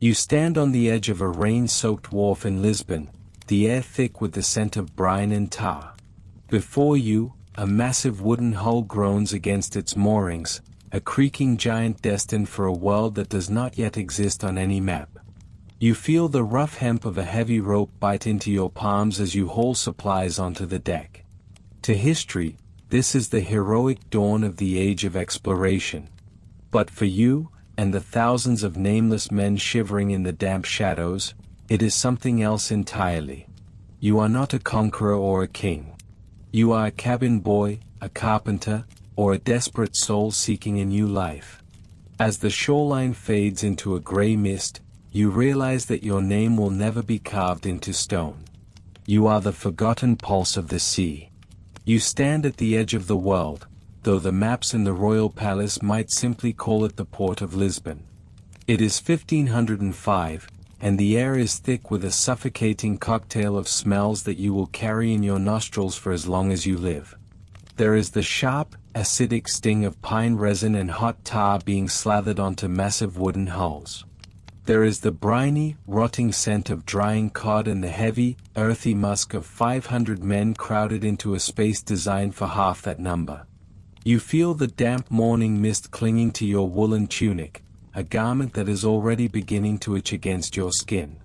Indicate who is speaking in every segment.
Speaker 1: You stand on the edge of a rain-soaked wharf in Lisbon, the air thick with the scent of brine and tar. Before you, a massive wooden hull groans against its moorings, a creaking giant destined for a world that does not yet exist on any map. You feel the rough hemp of a heavy rope bite into your palms as you haul supplies onto the deck. To history, this is the heroic dawn of the age of exploration. But for you, and the thousands of nameless men shivering in the damp shadows, it is something else entirely. You are not a conqueror or a king. You are a cabin boy, a carpenter, or a desperate soul seeking a new life. As the shoreline fades into a gray mist, you realize that your name will never be carved into stone. You are the forgotten pulse of the sea. You stand at the edge of the world, though the maps in the royal palace might simply call it the port of Lisbon. It is 1505, and the air is thick with a suffocating cocktail of smells that you will carry in your nostrils for as long as you live. There is the sharp, acidic sting of pine resin and hot tar being slathered onto massive wooden hulls. There is the briny, rotting scent of drying cod and the heavy, earthy musk of 500 men crowded into a space designed for half that number. You feel the damp morning mist clinging to your woolen tunic, a garment that is already beginning to itch against your skin.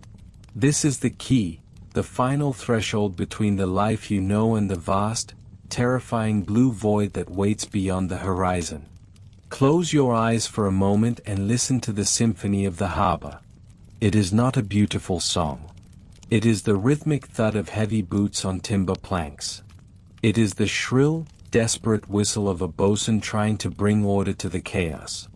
Speaker 1: This is the key, the final threshold between the life you know and the vast, terrifying blue void that waits beyond the horizon. Close your eyes for a moment and listen to the symphony of the harbor. It is not a beautiful song. It is the rhythmic thud of heavy boots on timber planks. It is the shrill, desperate whistle of a bosun trying to bring order to the chaos.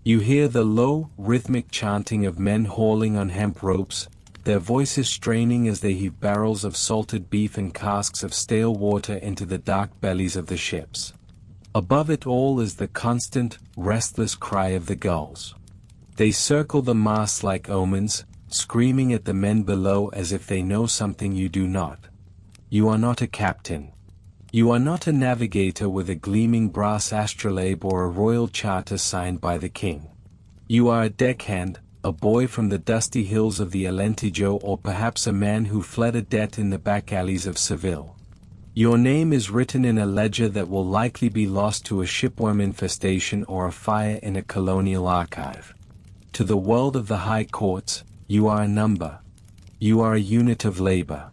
Speaker 1: You hear the low, rhythmic chanting of men hauling on hemp ropes, their voices straining as they heave barrels of salted beef and casks of stale water into the dark bellies of the ships. Above it all is the constant, restless cry of the gulls. They circle the masts like omens, screaming at the men below as if they know something you do not. You are not a captain. You are not a navigator with a gleaming brass astrolabe or a royal charter signed by the king. You are a deckhand, a boy from the dusty hills of the Alentejo, or perhaps a man who fled a debt in the back alleys of Seville. Your name is written in a ledger that will likely be lost to a shipworm infestation or a fire in a colonial archive. To the world of the high courts, you are a number. You are a unit of labor.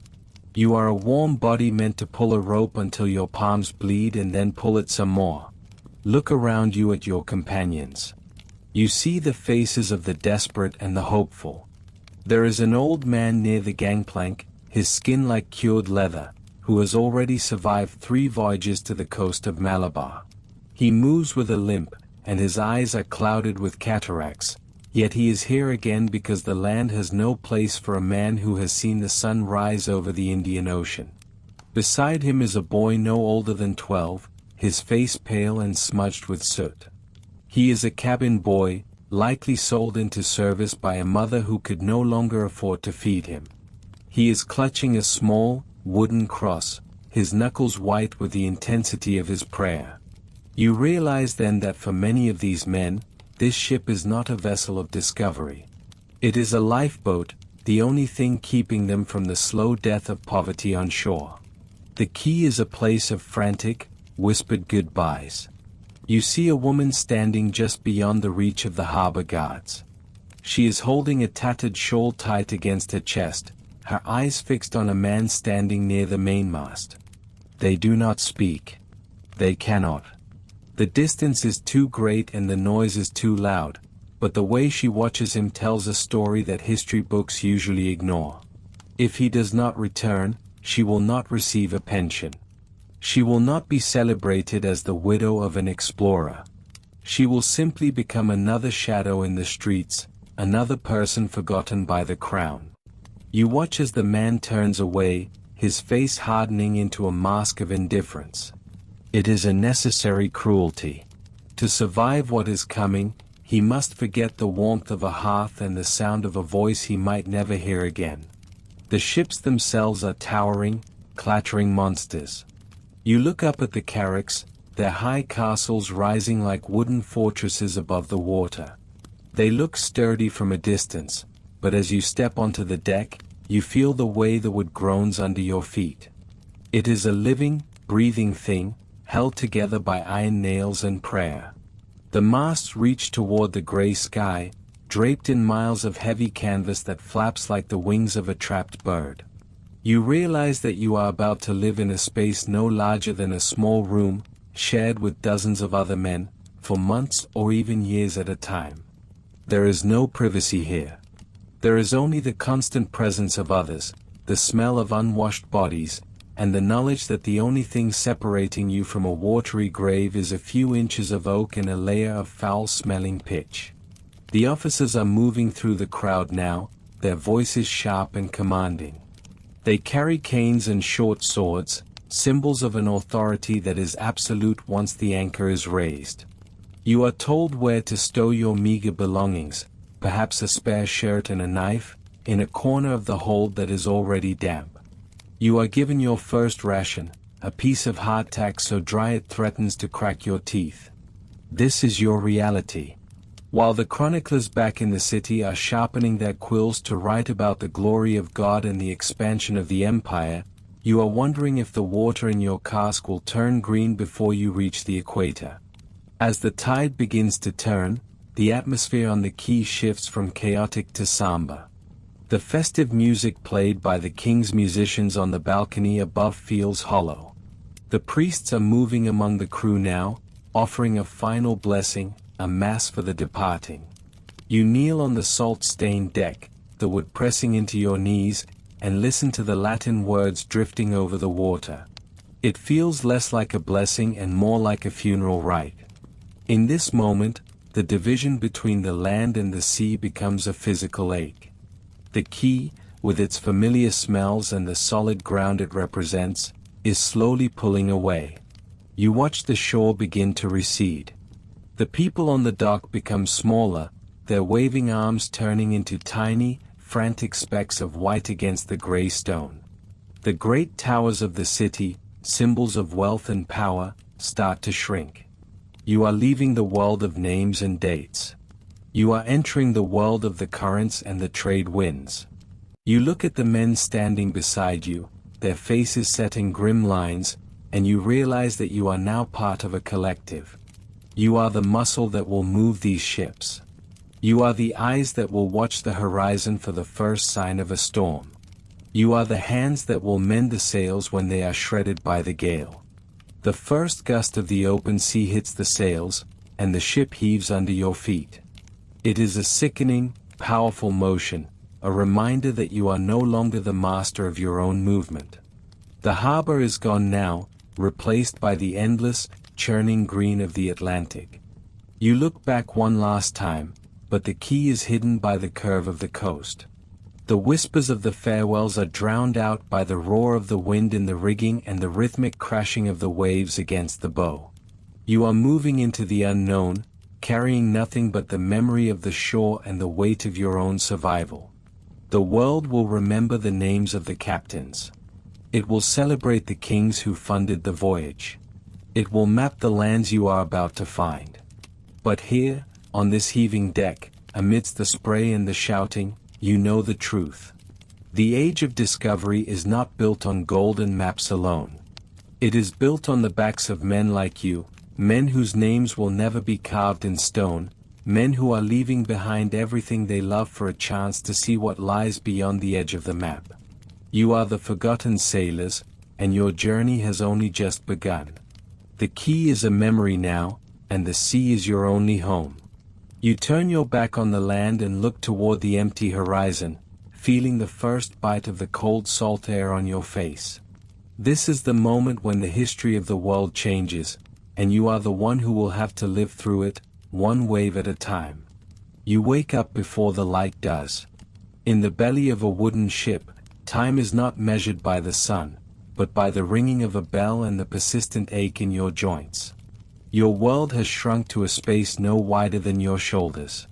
Speaker 1: You are a warm body meant to pull a rope until your palms bleed and then pull it some more. Look around you at your companions. You see the faces of the desperate and the hopeful. There is an old man near the gangplank, his skin like cured leather, who has already survived 3 voyages to the coast of Malabar. He moves with a limp, and his eyes are clouded with cataracts, yet he is here again because the land has no place for a man who has seen the sun rise over the Indian Ocean. Beside him is a boy no older than 12, his face pale and smudged with soot. He is a cabin boy, likely sold into service by a mother who could no longer afford to feed him. He is clutching a small, wooden cross, his knuckles white with the intensity of his prayer. You realize then that for many of these men, this ship is not a vessel of discovery. It is a lifeboat, the only thing keeping them from the slow death of poverty on shore. The quay is a place of frantic, whispered goodbyes. You see a woman standing just beyond the reach of the harbor guards. She is holding a tattered shawl tight against her chest, her eyes fixed on a man standing near the mainmast. They do not speak. They cannot. The distance is too great and the noise is too loud, but the way she watches him tells a story that history books usually ignore. If he does not return, she will not receive a pension. She will not be celebrated as the widow of an explorer. She will simply become another shadow in the streets, another person forgotten by the crown. You watch as the man turns away, his face hardening into a mask of indifference. It is a necessary cruelty. To survive what is coming, he must forget the warmth of a hearth and the sound of a voice he might never hear again. The ships themselves are towering, clattering monsters. You look up at the carracks, their high castles rising like wooden fortresses above the water. They look sturdy from a distance, but as you step onto the deck, you feel the way the wood groans under your feet. It is a living, breathing thing, held together by iron nails and prayer. The masts reach toward the gray sky, draped in miles of heavy canvas that flaps like the wings of a trapped bird. You realize that you are about to live in a space no larger than a small room, shared with dozens of other men, for months or even years at a time. There is no privacy here. There is only the constant presence of others, the smell of unwashed bodies, and the knowledge that the only thing separating you from a watery grave is a few inches of oak and a layer of foul-smelling pitch. The officers are moving through the crowd now, their voices sharp and commanding. They carry canes and short swords, symbols of an authority that is absolute once the anchor is raised. You are told where to stow your meager belongings, perhaps a spare shirt and a knife, in a corner of the hold that is already damp. You are given your first ration, a piece of hardtack so dry it threatens to crack your teeth. This is your reality. While the chroniclers back in the city are sharpening their quills to write about the glory of God and the expansion of the empire, you are wondering if the water in your cask will turn green before you reach the equator. As the tide begins to turn, the atmosphere on the quay shifts from chaotic to somber. The festive music played by the king's musicians on the balcony above feels hollow. The priests are moving among the crew now, offering a final blessing, a mass for the departing. You kneel on the salt-stained deck, the wood pressing into your knees, and listen to the Latin words drifting over the water. It feels less like a blessing and more like a funeral rite. In this moment, the division between the land and the sea becomes a physical ache. The quay, with its familiar smells and the solid ground it represents, is slowly pulling away. You watch the shore begin to recede. The people on the dock become smaller, their waving arms turning into tiny, frantic specks of white against the gray stone. The great towers of the city, symbols of wealth and power, start to shrink. You are leaving the world of names and dates. You are entering the world of the currents and the trade winds. You look at the men standing beside you, their faces set in grim lines, and you realize that you are now part of a collective. You are the muscle that will move these ships. You are the eyes that will watch the horizon for the first sign of a storm. You are the hands that will mend the sails when they are shredded by the gale. The first gust of the open sea hits the sails, and the ship heaves under your feet. It is a sickening, powerful motion, a reminder that you are no longer the master of your own movement. The harbor is gone now, replaced by the endless, churning green of the Atlantic. You look back one last time, but the quay is hidden by the curve of the coast. The whispers of the farewells are drowned out by the roar of the wind in the rigging and the rhythmic crashing of the waves against the bow. You are moving into the unknown, carrying nothing but the memory of the shore and the weight of your own survival. The world will remember the names of the captains. It will celebrate the kings who funded the voyage. It will map the lands you are about to find. But here, on this heaving deck, amidst the spray and the shouting, you know the truth. The age of discovery is not built on gold and maps alone. It is built on the backs of men like you, men whose names will never be carved in stone, men who are leaving behind everything they love for a chance to see what lies beyond the edge of the map. You are the forgotten sailors, and your journey has only just begun. The quay is a memory now, and the sea is your only home. You turn your back on the land and look toward the empty horizon, feeling the first bite of the cold salt air on your face. This is the moment when the history of the world changes, and you are the one who will have to live through it, one wave at a time. You wake up before the light does. In the belly of a wooden ship, time is not measured by the sun, but by the ringing of a bell and the persistent ache in your joints. Your world has shrunk to a space no wider than your shoulders.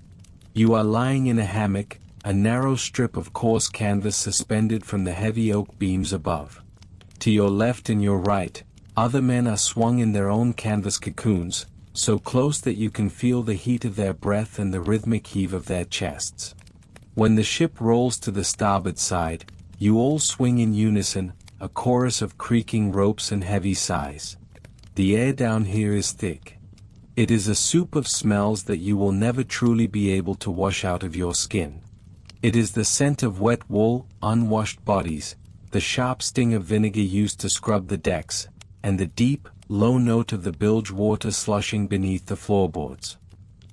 Speaker 1: You are lying in a hammock, a narrow strip of coarse canvas suspended from the heavy oak beams above. To your left and your right, other men are swung in their own canvas cocoons, so close that you can feel the heat of their breath and the rhythmic heave of their chests. When the ship rolls to the starboard side, you all swing in unison, a chorus of creaking ropes and heavy sighs. The air down here is thick. It is a soup of smells that you will never truly be able to wash out of your skin. It is the scent of wet wool, unwashed bodies, the sharp sting of vinegar used to scrub the decks, and the deep, low note of the bilge water sloshing beneath the floorboards.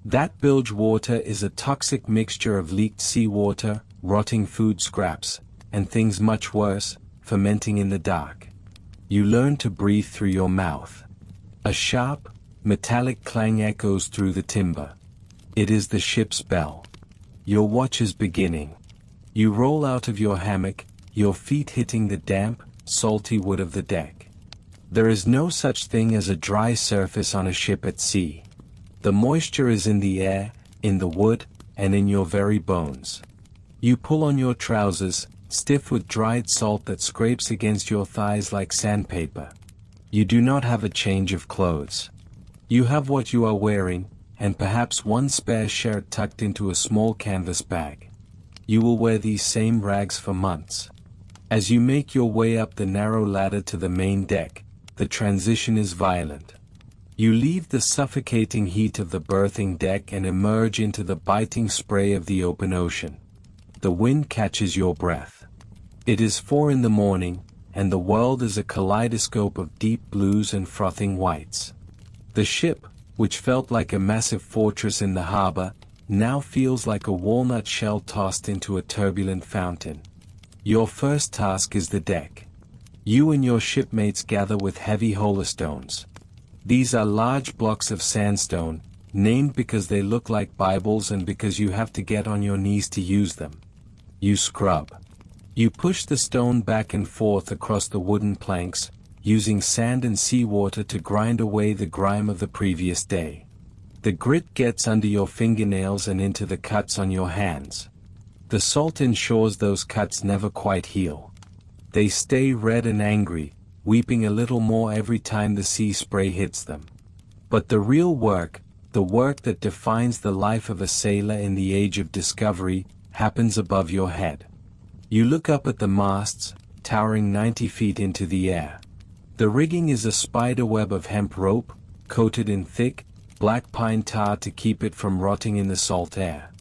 Speaker 1: That bilge water is a toxic mixture of leaked seawater, rotting food scraps, and things much worse, fermenting in the dark. You learn to breathe through your mouth. A sharp, metallic clang echoes through the timber. It is the ship's bell. Your watch is beginning. You roll out of your hammock, your feet hitting the damp, salty wood of the deck. There is no such thing as a dry surface on a ship at sea. The moisture is in the air, in the wood, and in your very bones. You pull on your trousers, stiff with dried salt that scrapes against your thighs like sandpaper. You do not have a change of clothes. You have what you are wearing, and perhaps one spare shirt tucked into a small canvas bag. You will wear these same rags for months. As you make your way up the narrow ladder to the main deck, the transition is violent. You leave the suffocating heat of the berthing deck and emerge into the biting spray of the open ocean. The wind catches your breath. It is 4 in the morning, and the world is a kaleidoscope of deep blues and frothing whites. The ship, which felt like a massive fortress in the harbor, now feels like a walnut shell tossed into a turbulent fountain. Your first task is the deck. You and your shipmates gather with heavy holestones. These are large blocks of sandstone, named because they look like Bibles and because you have to get on your knees to use them. You scrub. You push the stone back and forth across the wooden planks, using sand and seawater to grind away the grime of the previous day. The grit gets under your fingernails and into the cuts on your hands. The salt ensures those cuts never quite heal. They stay red and angry, weeping a little more every time the sea spray hits them. But the real work, the work that defines the life of a sailor in the age of discovery, happens above your head. You look up at the masts, towering 90 feet into the air. The rigging is a spider web of hemp rope, coated in thick, black pine tar to keep it from rotting in the salt air.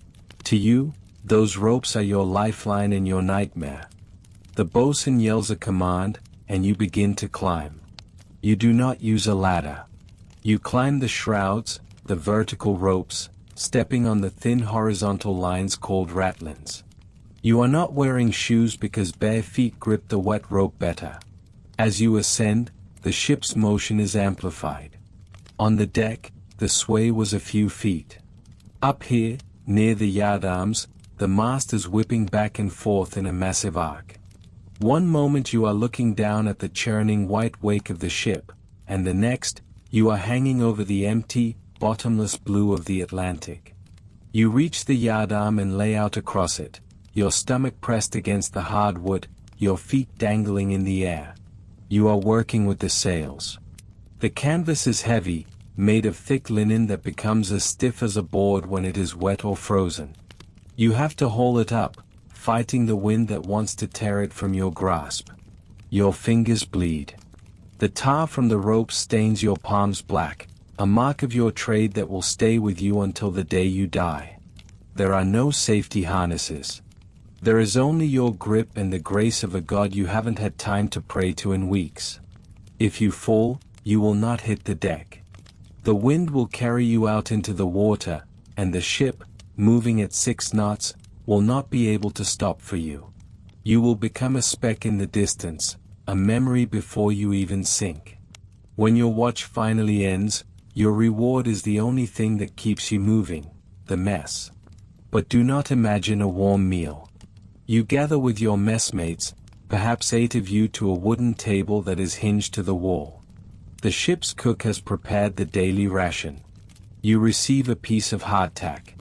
Speaker 1: To you, those ropes are your lifeline and your nightmare. The boatswain yells a command, and you begin to climb. You do not use a ladder. You climb the shrouds, the vertical ropes, stepping on the thin horizontal lines called ratlins. You are not wearing shoes because bare feet grip the wet rope better. As you ascend, the ship's motion is amplified. On the deck, the sway was a few feet. Up here, near the yardarms, the mast is whipping back and forth in a massive arc. One moment you are looking down at the churning white wake of the ship, and the next, you are hanging over the empty, bottomless blue of the Atlantic. You reach the yardarm and lay out across it, your stomach pressed against the hard wood, your feet dangling in the air. You are working with the sails. The canvas is heavy, made of thick linen that becomes as stiff as a board when it is wet or frozen. You have to haul it up, fighting the wind that wants to tear it from your grasp. Your fingers bleed. The tar from the rope stains your palms black, a mark of your trade that will stay with you until the day you die. There are no safety harnesses. There is only your grip and the grace of a God you haven't had time to pray to in weeks. If you fall, you will not hit the deck. The wind will carry you out into the water, and the ship, moving at 6 knots, will not be able to stop for you. You will become a speck in the distance, a memory before you even sink. When your watch finally ends, your reward is the only thing that keeps you moving, the mess. But do not imagine a warm meal. You gather with your messmates, perhaps 8 of you, to a wooden table that is hinged to the wall. The ship's cook has prepared the daily ration. You receive a piece of hardtack.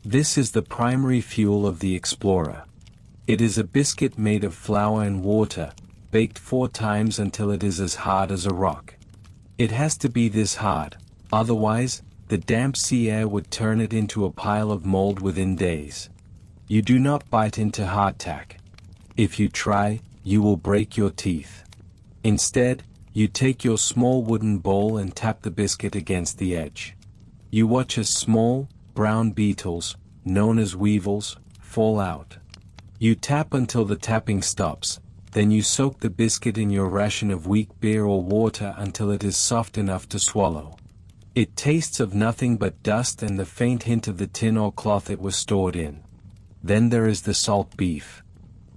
Speaker 1: This is the primary fuel of the explorer. It is a biscuit made of flour and water, baked 4 times until it is as hard as a rock. It has to be this hard, otherwise, the damp sea air would turn it into a pile of mold within days. You do not bite into hardtack. If you try, you will break your teeth. Instead, you take your small wooden bowl and tap the biscuit against the edge. You watch as small, brown beetles, known as weevils, fall out. You tap until the tapping stops, then you soak the biscuit in your ration of weak beer or water until it is soft enough to swallow. It tastes of nothing but dust and the faint hint of the tin or cloth it was stored in. Then there is the salt beef.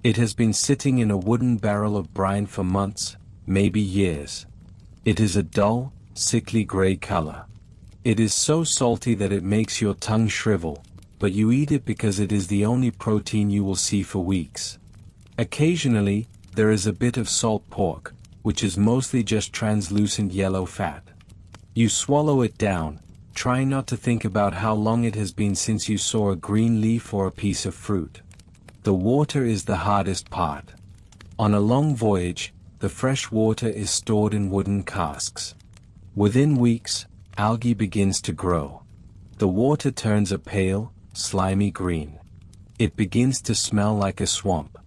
Speaker 1: It has been sitting in a wooden barrel of brine for months, maybe years. It is a dull, sickly gray color. It is so salty that it makes your tongue shrivel, but you eat it because it is the only protein you will see for weeks. Occasionally, there is a bit of salt pork, which is mostly just translucent yellow fat. You swallow it down, trying not to think about how long it has been since you saw a green leaf or a piece of fruit. The water is the hardest part. On a long voyage, the fresh water is stored in wooden casks. Within weeks, algae begins to grow. The water turns a pale, slimy green. It begins to smell like a swamp.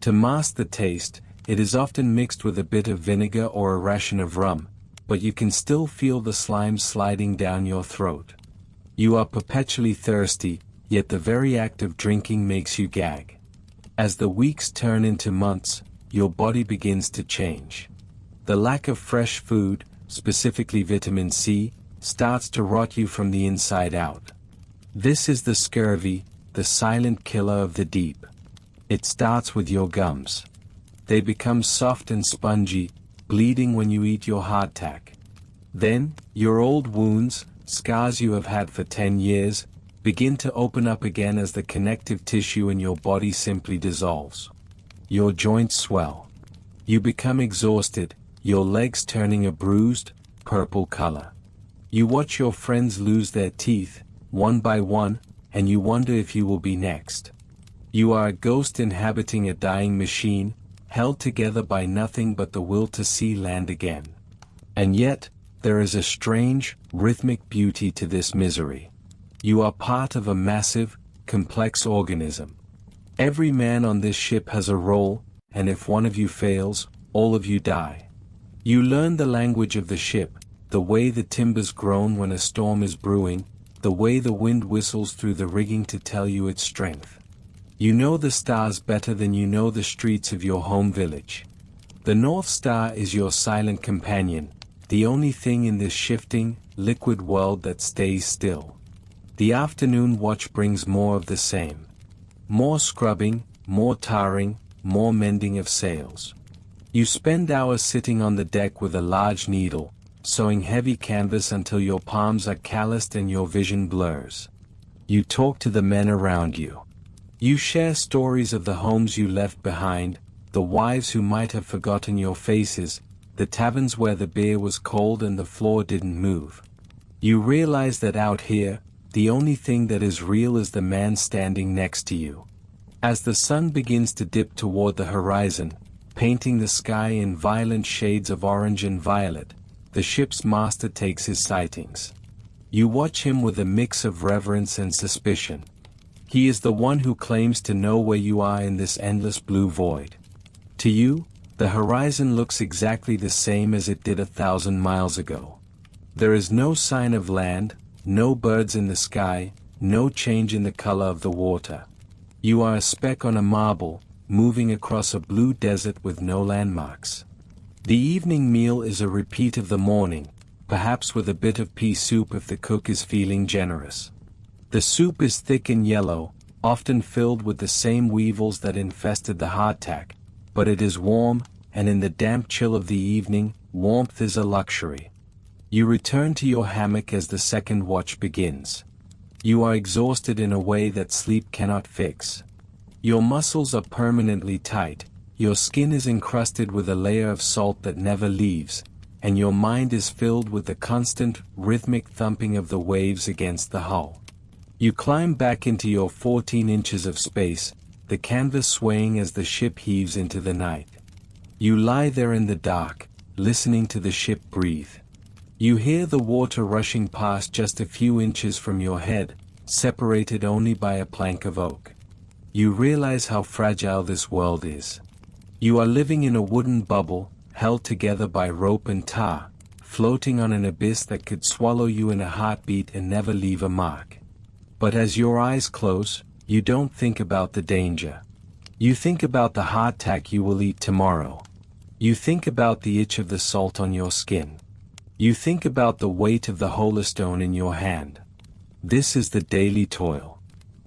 Speaker 1: To mask the taste, it is often mixed with a bit of vinegar or a ration of rum, but you can still feel the slime sliding down your throat. You are perpetually thirsty, yet the very act of drinking makes you gag. As the weeks turn into months, your body begins to change. The lack of fresh food, specifically vitamin C, starts to rot you from the inside out. This is the scurvy, the silent killer of the deep. It starts with your gums. They become soft and spongy, bleeding when you eat your hardtack. Then, your old wounds, scars you have had for 10 years, begin to open up again as the connective tissue in your body simply dissolves. Your joints swell. You become exhausted, your legs turning a bruised, purple color. You watch your friends lose their teeth, one by one, and you wonder if you will be next. You are a ghost inhabiting a dying machine, held together by nothing but the will to see land again. And yet, there is a strange, rhythmic beauty to this misery. You are part of a massive, complex organism. Every man on this ship has a role, and if one of you fails, all of you die. You learn the language of the ship, the way the timbers groan when a storm is brewing, the way the wind whistles through the rigging to tell you its strength. You know the stars better than you know the streets of your home village. The North Star is your silent companion, the only thing in this shifting, liquid world that stays still. The afternoon watch brings more of the same. More scrubbing, more tarring, more mending of sails. You spend hours sitting on the deck with a large needle, sewing heavy canvas until your palms are calloused and your vision blurs. You talk to the men around you. You share stories of the homes you left behind, the wives who might have forgotten your faces, the taverns where the beer was cold and the floor didn't move. You realize that out here, the only thing that is real is the man standing next to you. As the sun begins to dip toward the horizon, painting the sky in violent shades of orange and violet, the ship's master takes his sightings. You watch him with a mix of reverence and suspicion. He is the one who claims to know where you are in this endless blue void. To you, the horizon looks exactly the same as it did 1,000 miles ago. There is no sign of land, no birds in the sky, no change in the color of the water. You are a speck on a marble, moving across a blue desert with no landmarks. The evening meal is a repeat of the morning, perhaps with a bit of pea soup if the cook is feeling generous. The soup is thick and yellow, often filled with the same weevils that infested the hardtack, but it is warm, and in the damp chill of the evening, warmth is a luxury. You return to your hammock as the second watch begins. You are exhausted in a way that sleep cannot fix. Your muscles are permanently tight, your skin is encrusted with a layer of salt that never leaves, and your mind is filled with the constant, rhythmic thumping of the waves against the hull. You climb back into your 14 inches of space, the canvas swaying as the ship heaves into the night. You lie there in the dark, listening to the ship breathe. You hear the water rushing past just a few inches from your head, separated only by a plank of oak. you realize how fragile this world is. You are living in a wooden bubble, held together by rope and tar, floating on an abyss that could swallow you in a heartbeat and never leave a mark. But as your eyes close, you don't think about the danger. You think about the hardtack you will eat tomorrow. You think about the itch of the salt on your skin. You think about the weight of the holostone in your hand. This is the daily toil.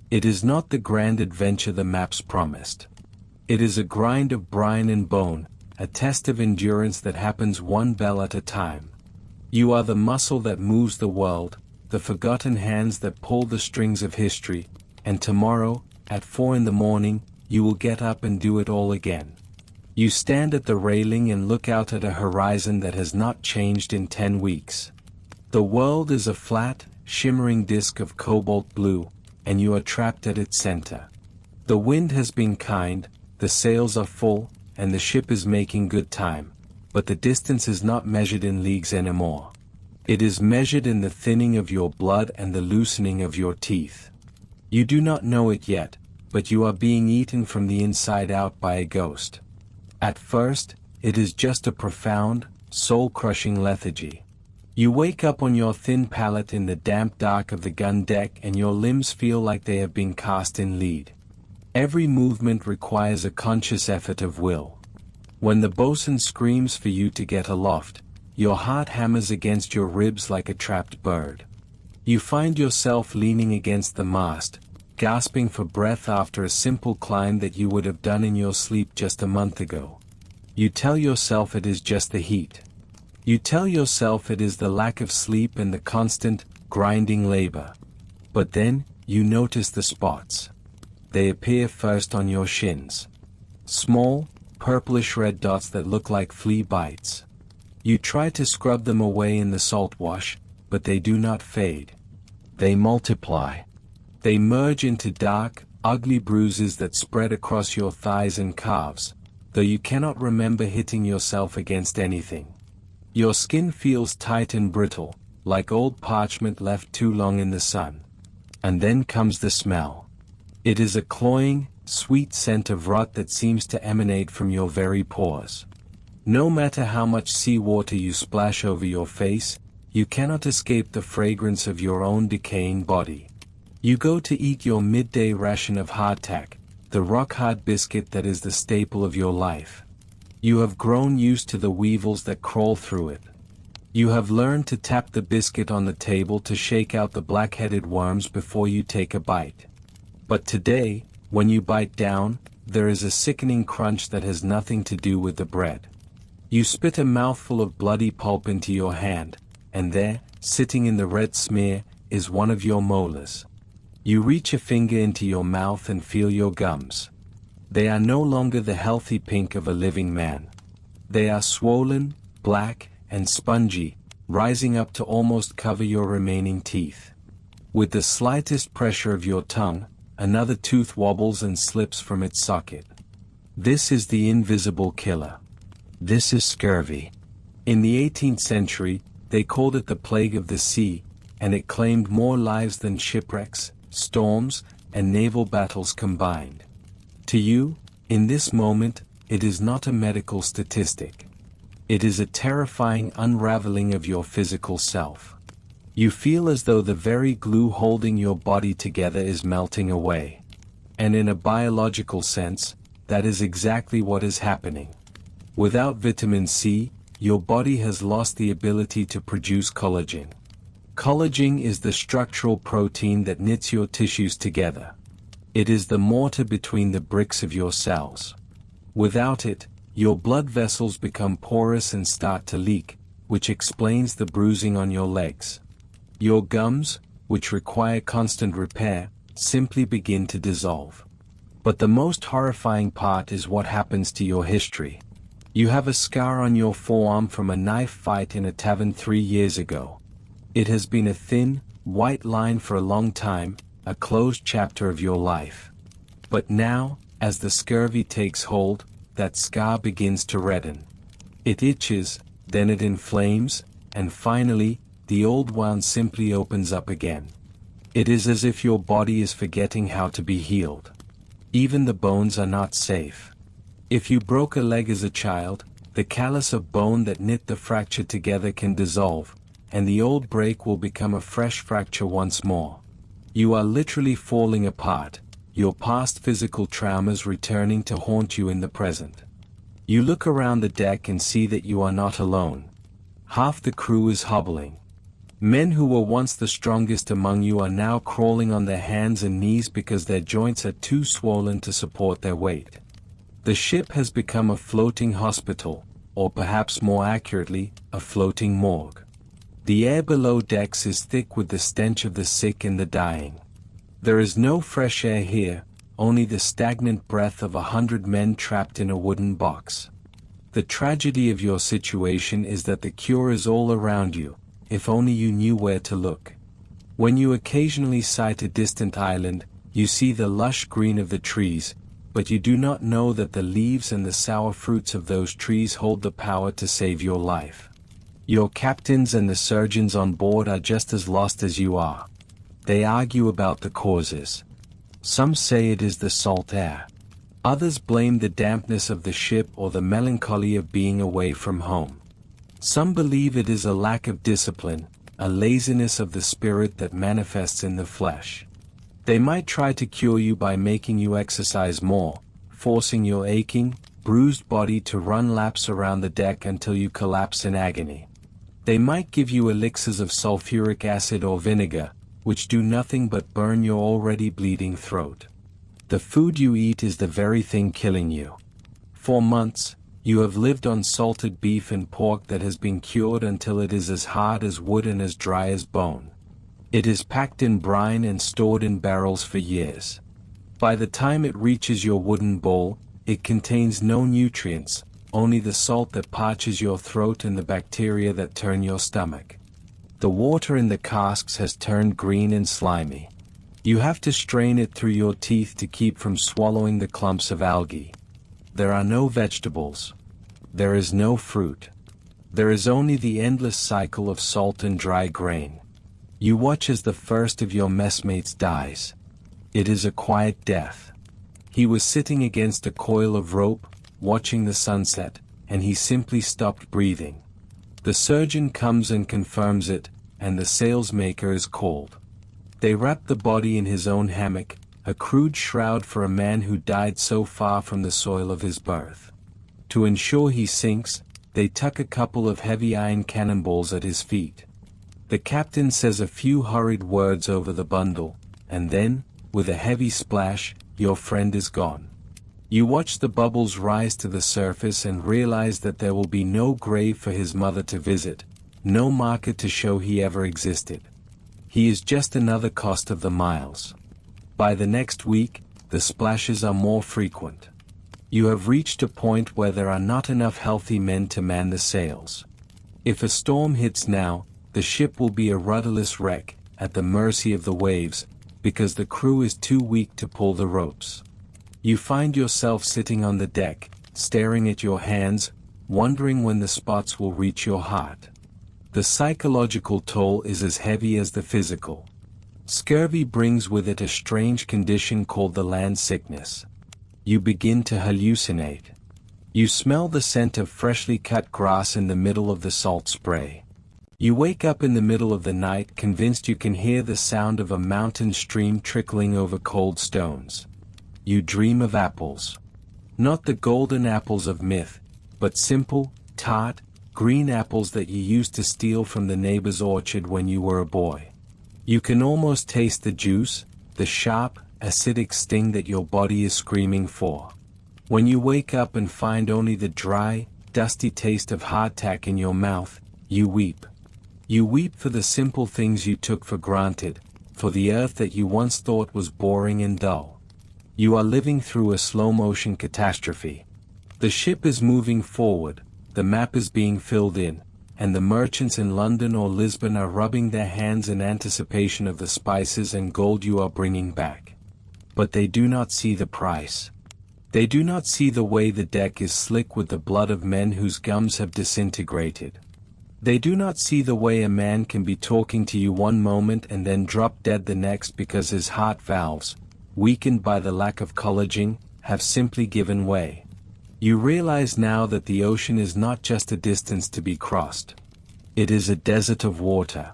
Speaker 1: It is not the grand adventure the maps promised. It is a grind of brine and bone, a test of endurance that happens one bell at a time. You are the muscle that moves the world, the forgotten hands that pull the strings of history, and tomorrow, at 4 in the morning, you will get up and do it all again. You stand at the railing and look out at a horizon that has not changed in 10 weeks. The world is a flat, shimmering disk of cobalt blue, and you are trapped at its center. The wind has been kind, the sails are full, and the ship is making good time, but the distance is not measured in leagues anymore. It is measured in the thinning of your blood and the loosening of your teeth. You do not know it yet, but you are being eaten from the inside out by a ghost. At first, it is just a profound, soul-crushing lethargy. You wake up on your thin pallet in the damp dark of the gun deck and your limbs feel like they have been cast in lead. Every movement requires a conscious effort of will. When the bosun screams for you to get aloft, your heart hammers against your ribs like a trapped bird. You find yourself leaning against the mast, gasping for breath after a simple climb that you would have done in your sleep just a month ago. You tell yourself it is just the heat. You tell yourself it is the lack of sleep and the constant, grinding labor. But then, you notice the spots. They appear first on your shins. Small, purplish red dots that look like flea bites. You try to scrub them away in the salt wash, but they do not fade. They multiply. They merge into dark, ugly bruises that spread across your thighs and calves, though you cannot remember hitting yourself against anything. Your skin feels tight and brittle, like old parchment left too long in the sun. And then comes the smell. It is a cloying, sweet scent of rot that seems to emanate from your very pores. No matter how much seawater you splash over your face, you cannot escape the fragrance of your own decaying body. You go to eat your midday ration of hardtack, the rock-hard biscuit that is the staple of your life. You have grown used to the weevils that crawl through it. You have learned to tap the biscuit on the table to shake out the black-headed worms before you take a bite. But today, when you bite down, there is a sickening crunch that has nothing to do with the bread. You spit a mouthful of bloody pulp into your hand, and there, sitting in the red smear, is one of your molars. You reach a finger into your mouth and feel your gums. They are no longer the healthy pink of a living man. They are swollen, black, and spongy, rising up to almost cover your remaining teeth. With the slightest pressure of your tongue, another tooth wobbles and slips from its socket. This is the invisible killer. This is scurvy. In the 18th century, they called it the plague of the sea, and it claimed more lives than shipwrecks, storms, and naval battles combined. To you, in this moment, it is not a medical statistic. It is a terrifying unraveling of your physical self. You feel as though the very glue holding your body together is melting away. And in a biological sense, that is exactly what is happening. Without vitamin C, your body has lost the ability to produce collagen. Collagen is the structural protein that knits your tissues together. It is the mortar between the bricks of your cells. Without it, your blood vessels become porous and start to leak, which explains the bruising on your legs. Your gums, which require constant repair, simply begin to dissolve. But the most horrifying part is what happens to your history. You have a scar on your forearm from a knife fight in a tavern 3 years ago. It has been a thin, white line for a long time, a closed chapter of your life. But now, as the scurvy takes hold, that scar begins to redden. It itches, then it inflames, and finally, the old wound simply opens up again. It is as if your body is forgetting how to be healed. Even the bones are not safe. If you broke a leg as a child, the callus of bone that knit the fracture together can dissolve, and the old break will become a fresh fracture once more. You are literally falling apart, your past physical traumas returning to haunt you in the present. You look around the deck and see that you are not alone. Half the crew is hobbling. Men who were once the strongest among you are now crawling on their hands and knees because their joints are too swollen to support their weight. The ship has become a floating hospital, or perhaps more accurately, a floating morgue. The air below decks is thick with the stench of the sick and the dying. There is no fresh air here, only the stagnant breath of 100 men trapped in a wooden box. The tragedy of your situation is that the cure is all around you, if only you knew where to look. When you occasionally sight a distant island, you see the lush green of the trees, but you do not know that the leaves and the sour fruits of those trees hold the power to save your life. Your captains and the surgeons on board are just as lost as you are. They argue about the causes. Some say it is the salt air. Others blame the dampness of the ship or the melancholy of being away from home. Some believe it is a lack of discipline, a laziness of the spirit that manifests in the flesh. They might try to cure you by making you exercise more, forcing your aching, bruised body to run laps around the deck until you collapse in agony. They might give you elixirs of sulfuric acid or vinegar, which do nothing but burn your already bleeding throat. The food you eat is the very thing killing you. For months, you have lived on salted beef and pork that has been cured until it is as hard as wood and as dry as bone. It is packed in brine and stored in barrels for years. By the time it reaches your wooden bowl, it contains no nutrients, only the salt that parches your throat and the bacteria that turn your stomach. The water in the casks has turned green and slimy. You have to strain it through your teeth to keep from swallowing the clumps of algae. There are no vegetables. There is no fruit. There is only the endless cycle of salt and dry grain. You watch as the first of your messmates dies. It is a quiet death. He was sitting against a coil of rope, watching the sunset, and he simply stopped breathing. The surgeon comes and confirms it, and the sailsmaker is called. They wrap the body in his own hammock, a crude shroud for a man who died so far from the soil of his birth. To ensure he sinks, they tuck a couple of heavy iron cannonballs at his feet. The captain says a few hurried words over the bundle, and then, with a heavy splash, your friend is gone. You watch the bubbles rise to the surface and realize that there will be no grave for his mother to visit, no marker to show he ever existed. He is just another cost of the miles. By the next week, the splashes are more frequent. You have reached a point where there are not enough healthy men to man the sails. If a storm hits now, the ship will be a rudderless wreck, at the mercy of the waves, because the crew is too weak to pull the ropes. You find yourself sitting on the deck, staring at your hands, wondering when the spots will reach your heart. The psychological toll is as heavy as the physical. Scurvy brings with it a strange condition called the land sickness. You begin to hallucinate. You smell the scent of freshly cut grass in the middle of the salt spray. You wake up in the middle of the night convinced you can hear the sound of a mountain stream trickling over cold stones. You dream of apples. Not the golden apples of myth, but simple, tart, green apples that you used to steal from the neighbor's orchard when you were a boy. You can almost taste the juice, the sharp, acidic sting that your body is screaming for. When you wake up and find only the dry, dusty taste of hardtack in your mouth, you weep. You weep for the simple things you took for granted, for the earth that you once thought was boring and dull. You are living through a slow-motion catastrophe. The ship is moving forward, the map is being filled in, and the merchants in London or Lisbon are rubbing their hands in anticipation of the spices and gold you are bringing back. But they do not see the price. They do not see the way the deck is slick with the blood of men whose gums have disintegrated. They do not see the way a man can be talking to you one moment and then drop dead the next because his heart valves, weakened by the lack of collagen, have simply given way. You realize now that the ocean is not just a distance to be crossed. It is a desert of water.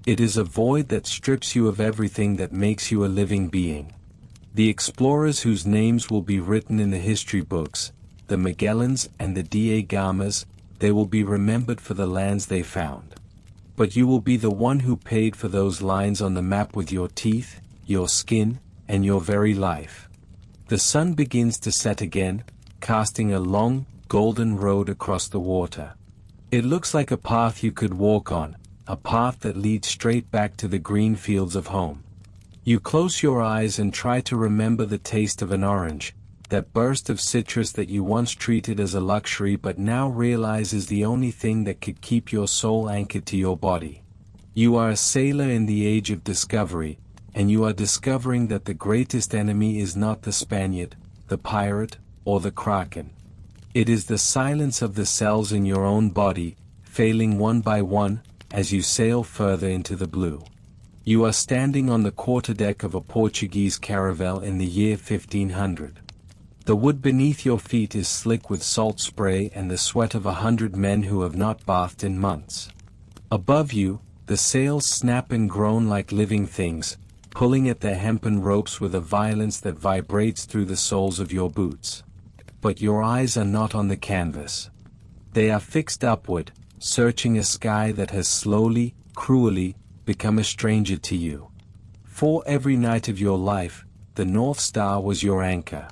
Speaker 1: It is a void that strips you of everything that makes you a living being. The explorers whose names will be written in the history books, the Magellans and the da Gamas, they will be remembered for the lands they found. But you will be the one who paid for those lines on the map with your teeth, your skin, and your very life. The sun begins to set again, casting a long, golden road across the water. It looks like a path you could walk on, a path that leads straight back to the green fields of home. You close your eyes and try to remember the taste of an orange, that burst of citrus that you once treated as a luxury but now realize is the only thing that could keep your soul anchored to your body. You are a sailor in the age of discovery, and you are discovering that the greatest enemy is not the Spaniard, the pirate, or the kraken. It is the silence of the cells in your own body, failing one by one, as you sail further into the blue. You are standing on the quarterdeck of a Portuguese caravel in the year 1500. The wood beneath your feet is slick with salt spray and the sweat of 100 men who have not bathed in months. Above you, the sails snap and groan like living things, pulling at their hempen ropes with a violence that vibrates through the soles of your boots. But your eyes are not on the canvas. They are fixed upward, searching a sky that has slowly, cruelly, become a stranger to you. For every night of your life, the North Star was your anchor.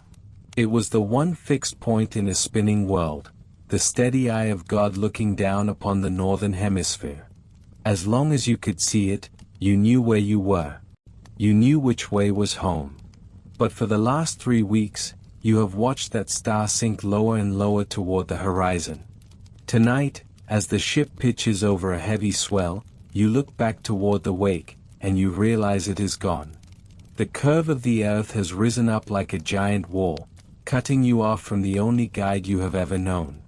Speaker 1: It was the one fixed point in a spinning world, the steady eye of God looking down upon the northern hemisphere. As long as you could see it, you knew where you were. You knew which way was home. But for the last 3 weeks, you have watched that star sink lower and lower toward the horizon. Tonight, as the ship pitches over a heavy swell, you look back toward the wake, and you realize it is gone. The curve of the earth has risen up like a giant wall, cutting you off from the only guide you have ever known.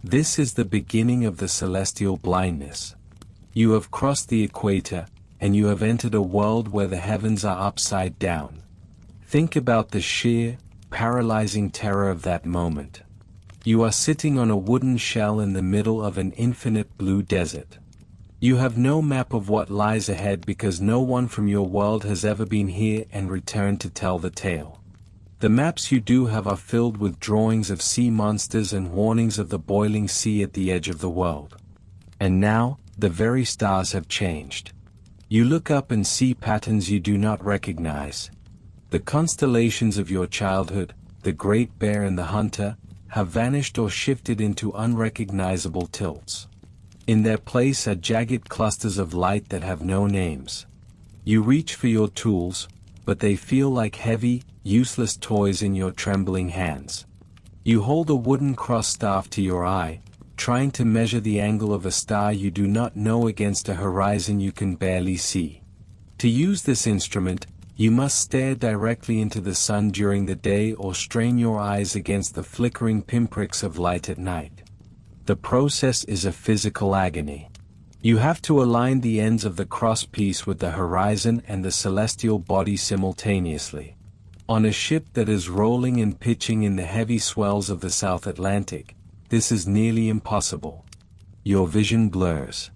Speaker 1: This is the beginning of the celestial blindness. You have crossed the equator, and you have entered a world where the heavens are upside down. Think about the sheer, paralyzing terror of that moment. You are sitting on a wooden shell in the middle of an infinite blue desert. You have no map of what lies ahead because no one from your world has ever been here and returned to tell the tale. The maps you do have are filled with drawings of sea monsters and warnings of the boiling sea at the edge of the world. And now, the very stars have changed. You look up and see patterns you do not recognize. The constellations of your childhood, the Great Bear and the Hunter, have vanished or shifted into unrecognizable tilts. In their place are jagged clusters of light that have no names. You reach for your tools, but they feel like heavy, useless toys in your trembling hands. You hold a wooden cross staff to your eye, trying to measure the angle of a star you do not know against a horizon you can barely see. To use this instrument, you must stare directly into the sun during the day or strain your eyes against the flickering pinpricks of light at night. The process is a physical agony. You have to align the ends of the crosspiece with the horizon and the celestial body simultaneously. On a ship that is rolling and pitching in the heavy swells of the South Atlantic, this is nearly impossible. Your vision blurs.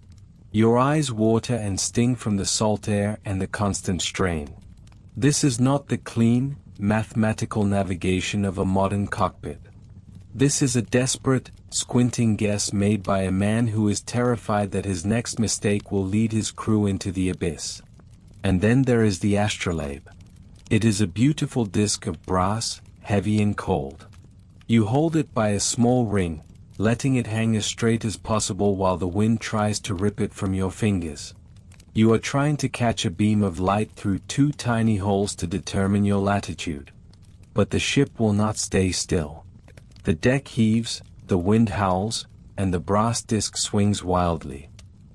Speaker 1: Your eyes water and sting from the salt air and the constant strain. This is not the clean, mathematical navigation of a modern cockpit. This is a desperate, squinting guess made by a man who is terrified that his next mistake will lead his crew into the abyss. And then there is the astrolabe. It is a beautiful disc of brass, heavy and cold. You hold it by a small ring, letting it hang as straight as possible while the wind tries to rip it from your fingers. You are trying to catch a beam of light through 2 tiny holes to determine your latitude. But the ship will not stay still. The deck heaves, the wind howls, and the brass disc swings wildly.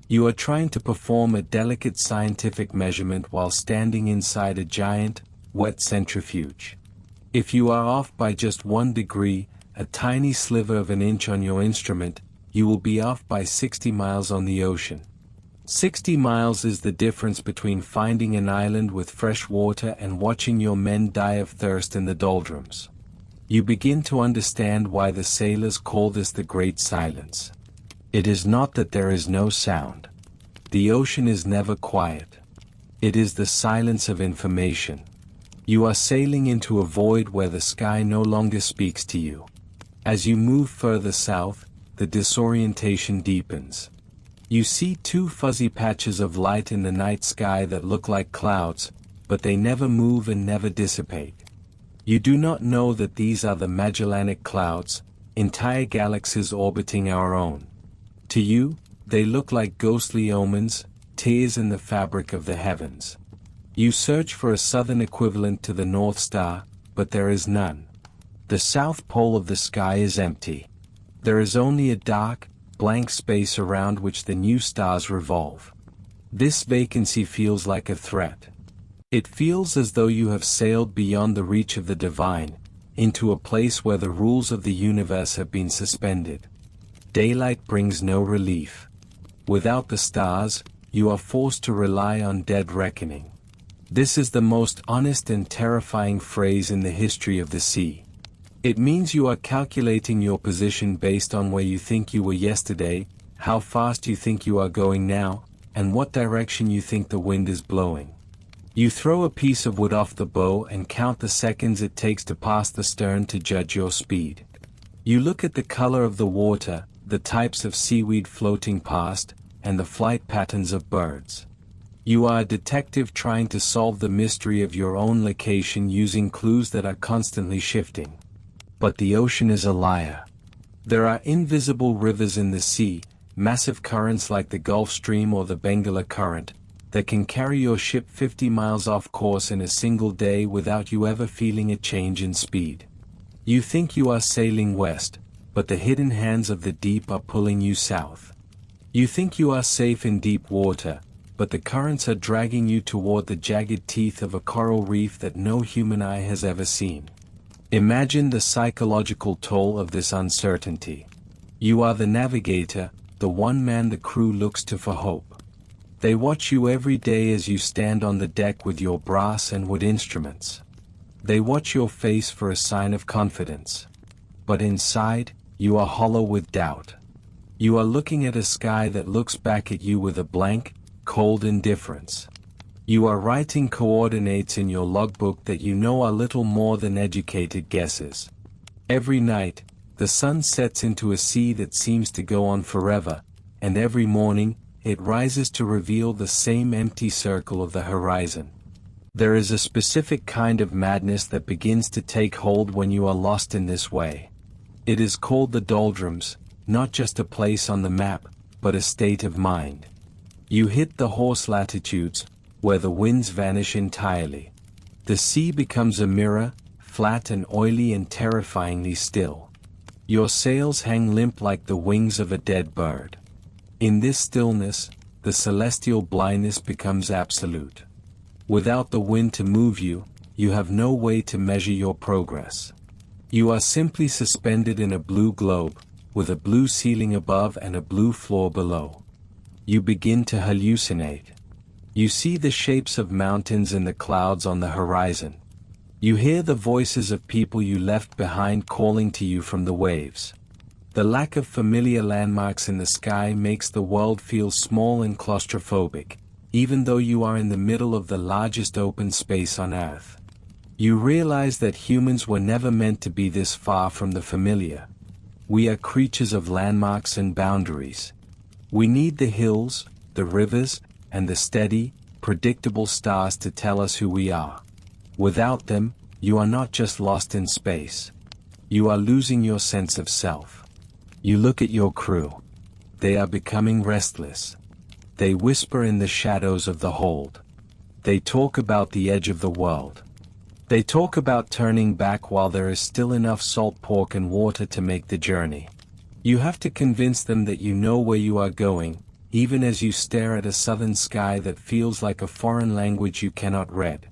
Speaker 1: You are trying to perform a delicate scientific measurement while standing inside a giant, wet centrifuge. If you are off by just 1 degree, a tiny sliver of an inch on your instrument, you will be off by 60 miles on the ocean. 60 miles is the difference between finding an island with fresh water and watching your men die of thirst in the doldrums. You begin to understand why the sailors call this the Great Silence. It is not that there is no sound. The ocean is never quiet. It is the silence of information. You are sailing into a void where the sky no longer speaks to you. As you move further south, the disorientation deepens. You see two fuzzy patches of light in the night sky that look like clouds, but they never move and never dissipate. You do not know that these are the Magellanic Clouds, entire galaxies orbiting our own. To you, they look like ghostly omens, tears in the fabric of the heavens. You search for a southern equivalent to the North Star, but there is none. The south pole of the sky is empty. There is only a dark, blank space around which the new stars revolve. This vacancy feels like a threat. It feels as though you have sailed beyond the reach of the divine, into a place where the rules of the universe have been suspended. Daylight brings no relief. Without the stars, you are forced to rely on dead reckoning. This is the most honest and terrifying phrase in the history of the sea. It means you are calculating your position based on where you think you were yesterday, how fast you think you are going now, and what direction you think the wind is blowing. You throw a piece of wood off the bow and count the seconds it takes to pass the stern to judge your speed. You look at the color of the water, the types of seaweed floating past, and the flight patterns of birds. You are a detective trying to solve the mystery of your own location using clues that are constantly shifting. But the ocean is a liar. There are invisible rivers in the sea, massive currents like the Gulf Stream or the Bengala Current, that can carry your ship 50 miles off course in a single day without you ever feeling a change in speed. You think you are sailing west, but the hidden hands of the deep are pulling you south. You think you are safe in deep water, but the currents are dragging you toward the jagged teeth of a coral reef that no human eye has ever seen. Imagine the psychological toll of this uncertainty. You are the navigator, the one man the crew looks to for hope. They watch you every day as you stand on the deck with your brass and wood instruments. They watch your face for a sign of confidence. But inside, you are hollow with doubt. You are looking at a sky that looks back at you with a blank, cold indifference. You are writing coordinates in your logbook that you know are little more than educated guesses. Every night, the sun sets into a sea that seems to go on forever, and every morning, it rises to reveal the same empty circle of the horizon. There is a specific kind of madness that begins to take hold when you are lost in this way. It is called the doldrums, not just a place on the map, but a state of mind. You hit the horse latitudes, where the winds vanish entirely. The sea becomes a mirror, flat and oily and terrifyingly still. Your sails hang limp like the wings of a dead bird. In this stillness, the celestial blindness becomes absolute. Without the wind to move you, you have no way to measure your progress. You are simply suspended in a blue globe, with a blue ceiling above and a blue floor below. You begin to hallucinate. You see the shapes of mountains and the clouds on the horizon. You hear the voices of people you left behind calling to you from the waves. The lack of familiar landmarks in the sky makes the world feel small and claustrophobic, even though you are in the middle of the largest open space on Earth. You realize that humans were never meant to be this far from the familiar. We are creatures of landmarks and boundaries. We need the hills, the rivers, and the steady, predictable stars to tell us who we are. Without them, you are not just lost in space. You are losing your sense of self. You look at your crew. They are becoming restless. They whisper in the shadows of the hold. They talk about the edge of the world. They talk about turning back while there is still enough salt pork and water to make the journey. You have to convince them that you know where you are going, even as you stare at a southern sky that feels like a foreign language you cannot read.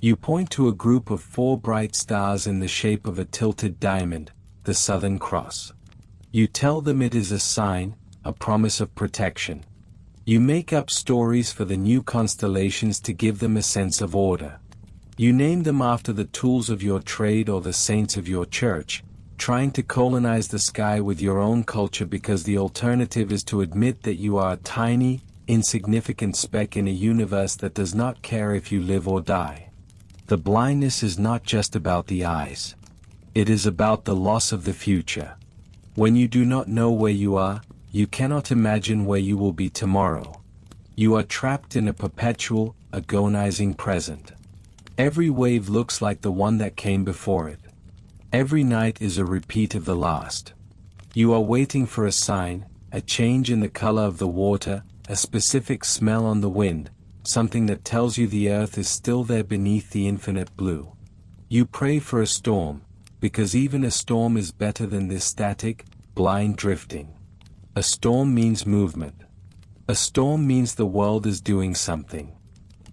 Speaker 1: You point to a group of 4 bright stars in the shape of a tilted diamond, the Southern Cross. You tell them it is a sign, a promise of protection. You make up stories for the new constellations to give them a sense of order. You name them after the tools of your trade or the saints of your church, trying to colonize the sky with your own culture because the alternative is to admit that you are a tiny, insignificant speck in a universe that does not care if you live or die. The blindness is not just about the eyes. It is about the loss of the future. When you do not know where you are, you cannot imagine where you will be tomorrow. You are trapped in a perpetual, agonizing present. Every wave looks like the one that came before it. Every night is a repeat of the last. You are waiting for a sign, a change in the color of the water, a specific smell on the wind, something that tells you the earth is still there beneath the infinite blue. You pray for a storm, because even a storm is better than this static, blind drifting. A storm means movement. A storm means the world is doing something.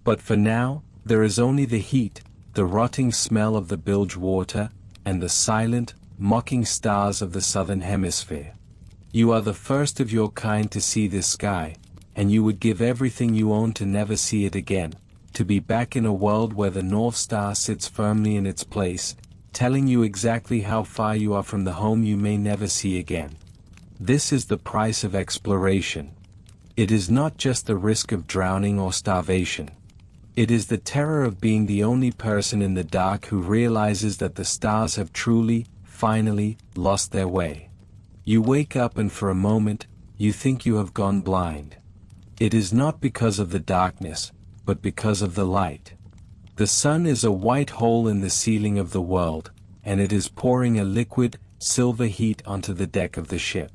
Speaker 1: But for now, there is only the heat, the rotting smell of the bilge water, and the silent, mocking stars of the southern hemisphere. You are the first of your kind to see this sky, and you would give everything you own to never see it again, to be back in a world where the North Star sits firmly in its place, telling you exactly how far you are from the home you may never see again. This is the price of exploration. It is not just the risk of drowning or starvation. It is the terror of being the only person in the dark who realizes that the stars have truly, finally, lost their way. You wake up and for a moment, you think you have gone blind. It is not because of the darkness, but because of the light. The sun is a white hole in the ceiling of the world, and it is pouring a liquid, silver heat onto the deck of the ship.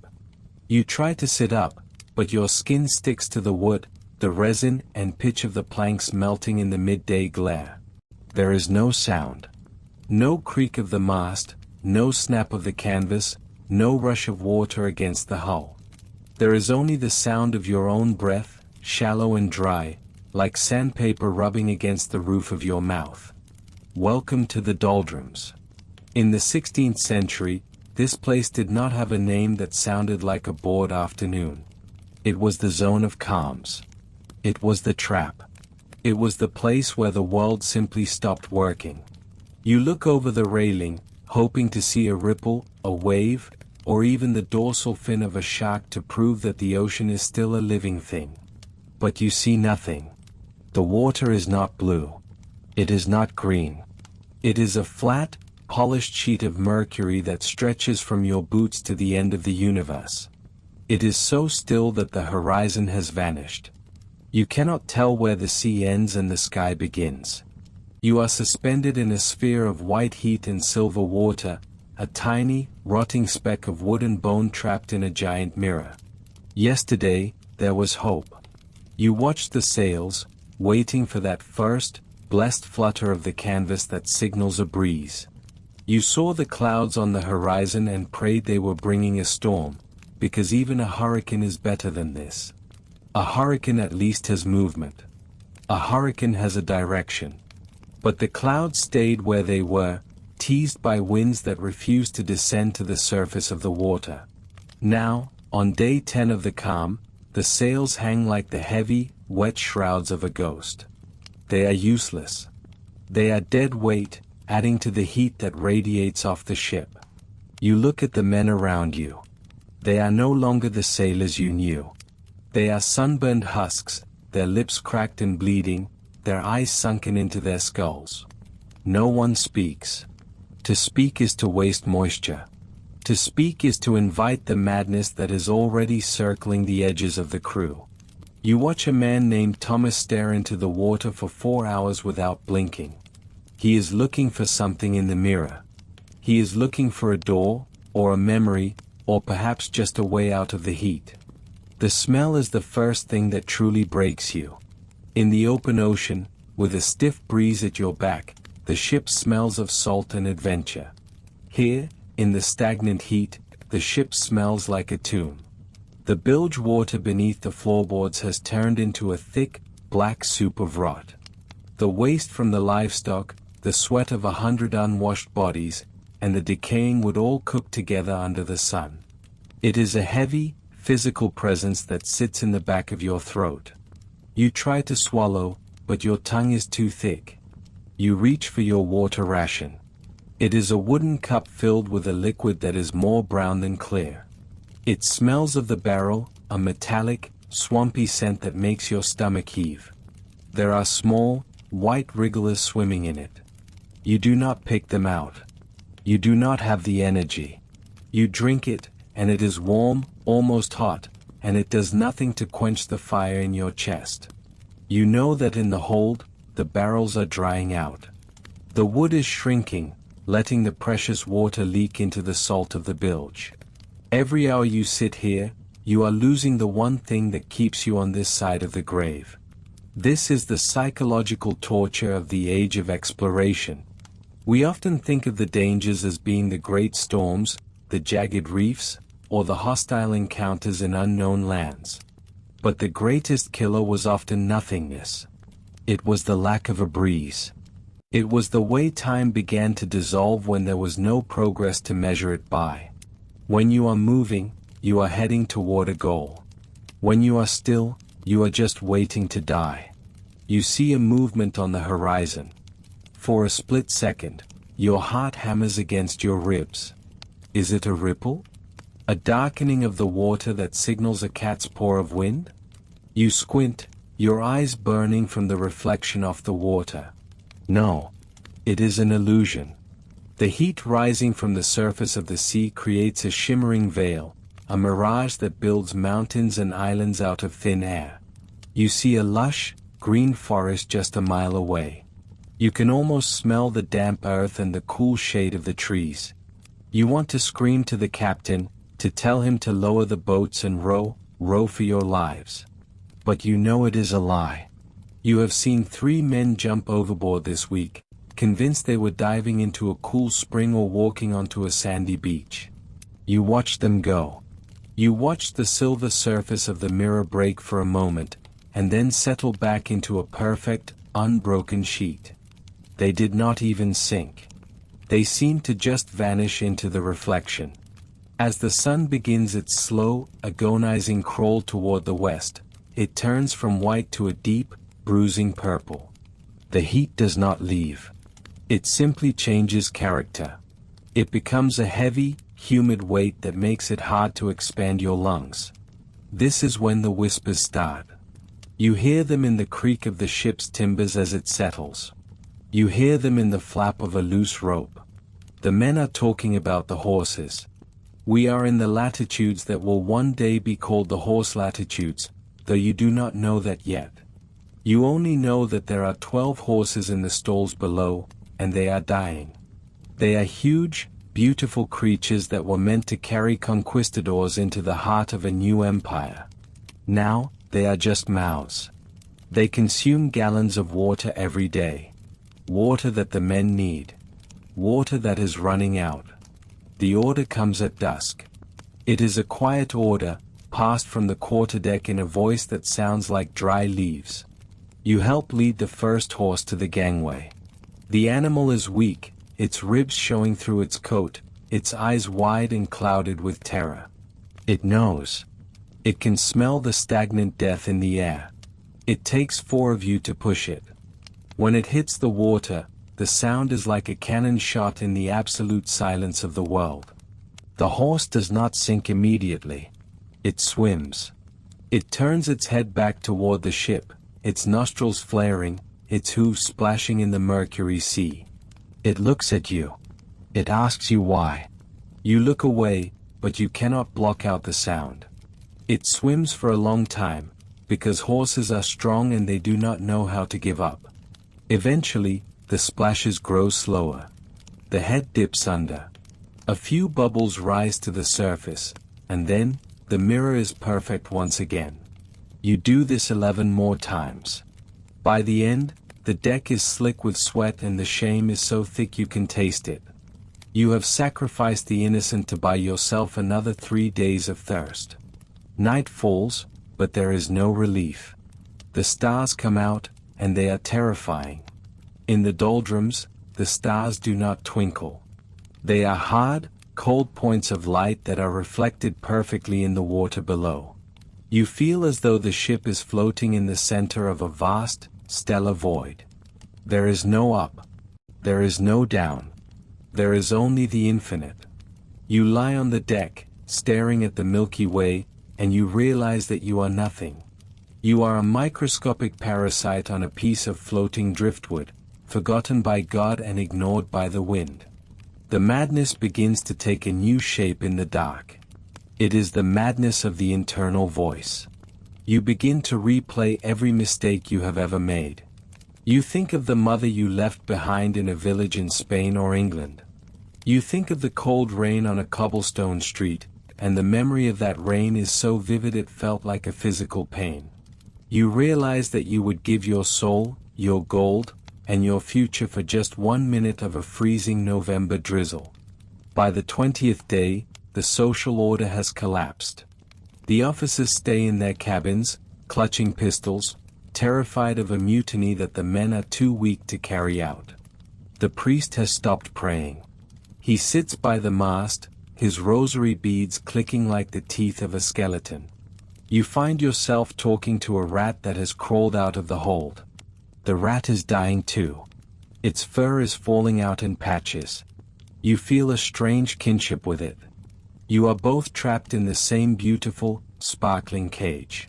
Speaker 1: You try to sit up, but your skin sticks to the wood, the resin and pitch of the planks melting in the midday glare. There is no sound. No creak of the mast, no snap of the canvas, no rush of water against the hull. There is only the sound of your own breath, shallow and dry, like sandpaper rubbing against the roof of your mouth. Welcome to the doldrums. In the 16th century, this place did not have a name that sounded like a bored afternoon. It was the zone of calms. It was the trap. It was the place where the world simply stopped working. You look over the railing, hoping to see a ripple, a wave, or even the dorsal fin of a shark to prove that the ocean is still a living thing. But you see nothing. The water is not blue. It is not green. It is a flat, polished sheet of mercury that stretches from your boots to the end of the universe. It is so still that the horizon has vanished. You cannot tell where the sea ends and the sky begins. You are suspended in a sphere of white heat and silver water, a tiny, rotting speck of wood and bone trapped in a giant mirror. Yesterday, there was hope. You watched the sails, waiting for that first, blessed flutter of the canvas that signals a breeze. You saw the clouds on the horizon and prayed they were bringing a storm, because even a hurricane is better than this. A hurricane at least has movement. A hurricane has a direction. But the clouds stayed where they were, teased by winds that refused to descend to the surface of the water. Now, on day 10 of the calm, the sails hang like the heavy, wet shrouds of a ghost. They are useless. They are dead weight, adding to the heat that radiates off the ship. You look at the men around you. They are no longer the sailors you knew. They are sunburned husks, their lips cracked and bleeding, their eyes sunken into their skulls. No one speaks. To speak is to waste moisture. To speak is to invite the madness that is already circling the edges of the crew. You watch a man named Thomas stare into the water for 4 hours without blinking. He is looking for something in the mirror. He is looking for a door, or a memory, or perhaps just a way out of the heat. The smell is the first thing that truly breaks you. In the open ocean, with a stiff breeze at your back, the ship smells of salt and adventure. Here, in the stagnant heat, the ship smells like a tomb. The bilge water beneath the floorboards has turned into a thick, black soup of rot. The waste from the livestock, the sweat of 100 unwashed bodies, and the decaying wood all cook together under the sun. It is a heavy, physical presence that sits in the back of your throat. You try to swallow, but your tongue is too thick. You reach for your water ration. It is a wooden cup filled with a liquid that is more brown than clear. It smells of the barrel, a metallic, swampy scent that makes your stomach heave. There are small, white wrigglers swimming in it. You do not pick them out. You do not have the energy. You drink it, and it is warm, almost hot, and it does nothing to quench the fire in your chest. You know that in the hold, the barrels are drying out. The wood is shrinking, letting the precious water leak into the salt of the bilge. Every hour you sit here, you are losing the one thing that keeps you on this side of the grave. This is the psychological torture of the age of exploration. We often think of the dangers as being the great storms, the jagged reefs, or the hostile encounters in unknown lands. But the greatest killer was often nothingness. It was the lack of a breeze. It was the way time began to dissolve when there was no progress to measure it by. When you are moving, you are heading toward a goal. When you are still, you are just waiting to die. You see a movement on the horizon. For a split second, your heart hammers against your ribs. Is it a ripple? A darkening of the water that signals a cat's paw of wind? You squint, your eyes burning from the reflection off the water. No. It is an illusion. The heat rising from the surface of the sea creates a shimmering veil, a mirage that builds mountains and islands out of thin air. You see a lush, green forest just a mile away. You can almost smell the damp earth and the cool shade of the trees. You want to scream to the captain, to tell him to lower the boats and row for your lives. But you know it is a lie. You have seen 3 men jump overboard this week, convinced they were diving into a cool spring or walking onto a sandy beach. You watched them go. You watched the silver surface of the mirror break for a moment, and then settle back into a perfect, unbroken sheet. They did not even sink. They seemed to just vanish into the reflection. As the sun begins its slow, agonizing crawl toward the west, it turns from white to a deep, bruising purple. The heat does not leave. It simply changes character. It becomes a heavy, humid weight that makes it hard to expand your lungs. This is when the whispers start. You hear them in the creak of the ship's timbers as it settles. You hear them in the flap of a loose rope. The men are talking about the horses. We are in the latitudes that will one day be called the horse latitudes, though you do not know that yet. You only know that there are 12 horses in the stalls below, and they are dying. They are huge, beautiful creatures that were meant to carry conquistadors into the heart of a new empire. Now, they are just mouths. They consume gallons of water every day. Water that the men need. Water that is running out. The order comes at dusk. It is a quiet order, passed from the quarterdeck in a voice that sounds like dry leaves. You help lead the first horse to the gangway. The animal is weak, its ribs showing through its coat, its eyes wide and clouded with terror. It knows. It can smell the stagnant death in the air. It takes 4 of you to push it. When it hits the water, the sound is like a cannon shot in the absolute silence of the world. The horse does not sink immediately. It swims. It turns its head back toward the ship, its nostrils flaring, its hooves splashing in the mercury sea. It looks at you. It asks you why. You look away, but you cannot block out the sound. It swims for a long time, because horses are strong and they do not know how to give up. Eventually, the splashes grow slower. The head dips under. A few bubbles rise to the surface, and then, the mirror is perfect once again. You do this 11 more times. By the end, the deck is slick with sweat and the shame is so thick you can taste it. You have sacrificed the innocent to buy yourself another 3 days of thirst. Night falls, but there is no relief. The stars come out, and they are terrifying. In the doldrums, the stars do not twinkle. They are hard, cold points of light that are reflected perfectly in the water below. You feel as though the ship is floating in the center of a vast, stellar void. There is no up. There is no down. There is only the infinite. You lie on the deck, staring at the Milky Way, and you realize that you are nothing. You are a microscopic parasite on a piece of floating driftwood, forgotten by God and ignored by the wind. The madness begins to take a new shape in the dark. It is the madness of the internal voice. You begin to replay every mistake you have ever made. You think of the mother you left behind in a village in Spain or England. You think of the cold rain on a cobblestone street, and the memory of that rain is so vivid it felt like a physical pain. You realize that you would give your soul, your gold, and your future for just 1 minute of a freezing November drizzle. By the 20th day, the social order has collapsed. The officers stay in their cabins, clutching pistols, terrified of a mutiny that the men are too weak to carry out. The priest has stopped praying. He sits by the mast, his rosary beads clicking like the teeth of a skeleton. You find yourself talking to a rat that has crawled out of the hold. The rat is dying too. Its fur is falling out in patches. You feel a strange kinship with it. You are both trapped in the same beautiful, sparkling cage.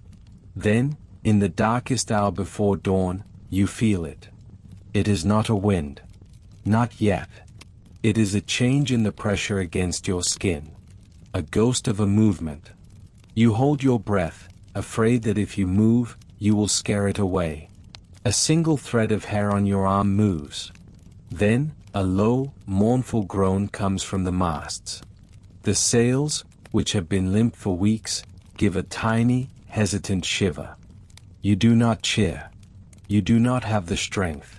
Speaker 1: Then, in the darkest hour before dawn, you feel it. It is not a wind. Not yet. It is a change in the pressure against your skin. A ghost of a movement. You hold your breath, afraid that if you move, you will scare it away. A single thread of hair on your arm moves. Then, a low, mournful groan comes from the masts. The sails, which have been limp for weeks, give a tiny, hesitant shiver. You do not cheer. You do not have the strength.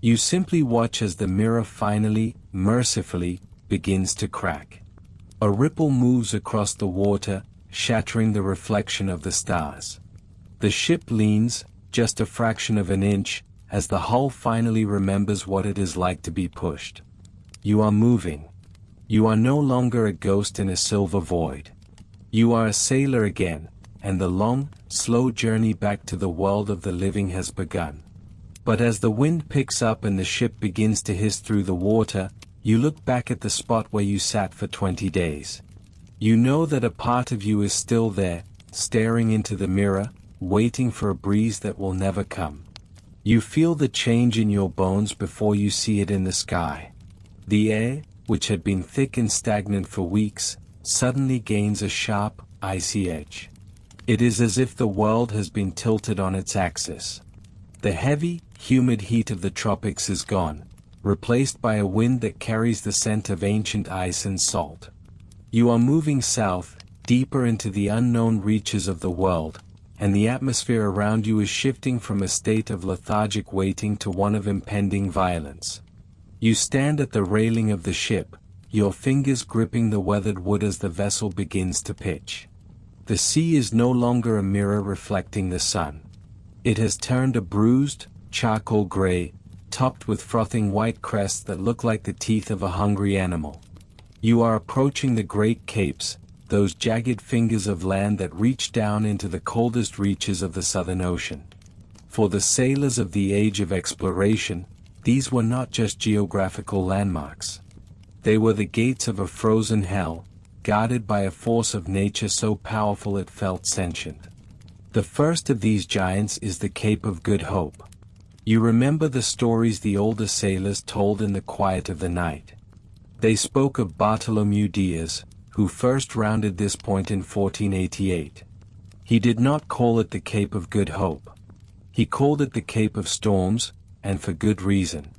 Speaker 1: You simply watch as the mirror finally, mercifully, begins to crack. A ripple moves across the water, shattering the reflection of the stars. The ship leans, just a fraction of an inch, as the hull finally remembers what it is like to be pushed. You are moving. You are no longer a ghost in a silver void. You are a sailor again, and the long, slow journey back to the world of the living has begun. But as the wind picks up and the ship begins to hiss through the water, you look back at the spot where you sat for 20 days. You know that a part of you is still there, staring into the mirror, waiting for a breeze that will never come. You feel the change in your bones before you see it in the sky. The air, which had been thick and stagnant for weeks, suddenly gains a sharp, icy edge. It is as if the world has been tilted on its axis. The heavy, humid heat of the tropics is gone, replaced by a wind that carries the scent of ancient ice and salt. You are moving south, deeper into the unknown reaches of the world, and the atmosphere around you is shifting from a state of lethargic waiting to one of impending violence. You stand at the railing of the ship, your fingers gripping the weathered wood as the vessel begins to pitch. The sea is no longer a mirror reflecting the sun. It has turned a bruised, charcoal gray, topped with frothing white crests that look like the teeth of a hungry animal. You are approaching the great capes, those jagged fingers of land that reach down into the coldest reaches of the Southern Ocean. For the sailors of the age of exploration, these were not just geographical landmarks. They were the gates of a frozen hell, guarded by a force of nature so powerful it felt sentient. The first of these giants is the Cape of Good Hope. You remember the stories the older sailors told in the quiet of the night. They spoke of Bartholomew Diaz, who first rounded this point in 1488. He did not call it the Cape of Good Hope. He called it the Cape of Storms, and for good reason.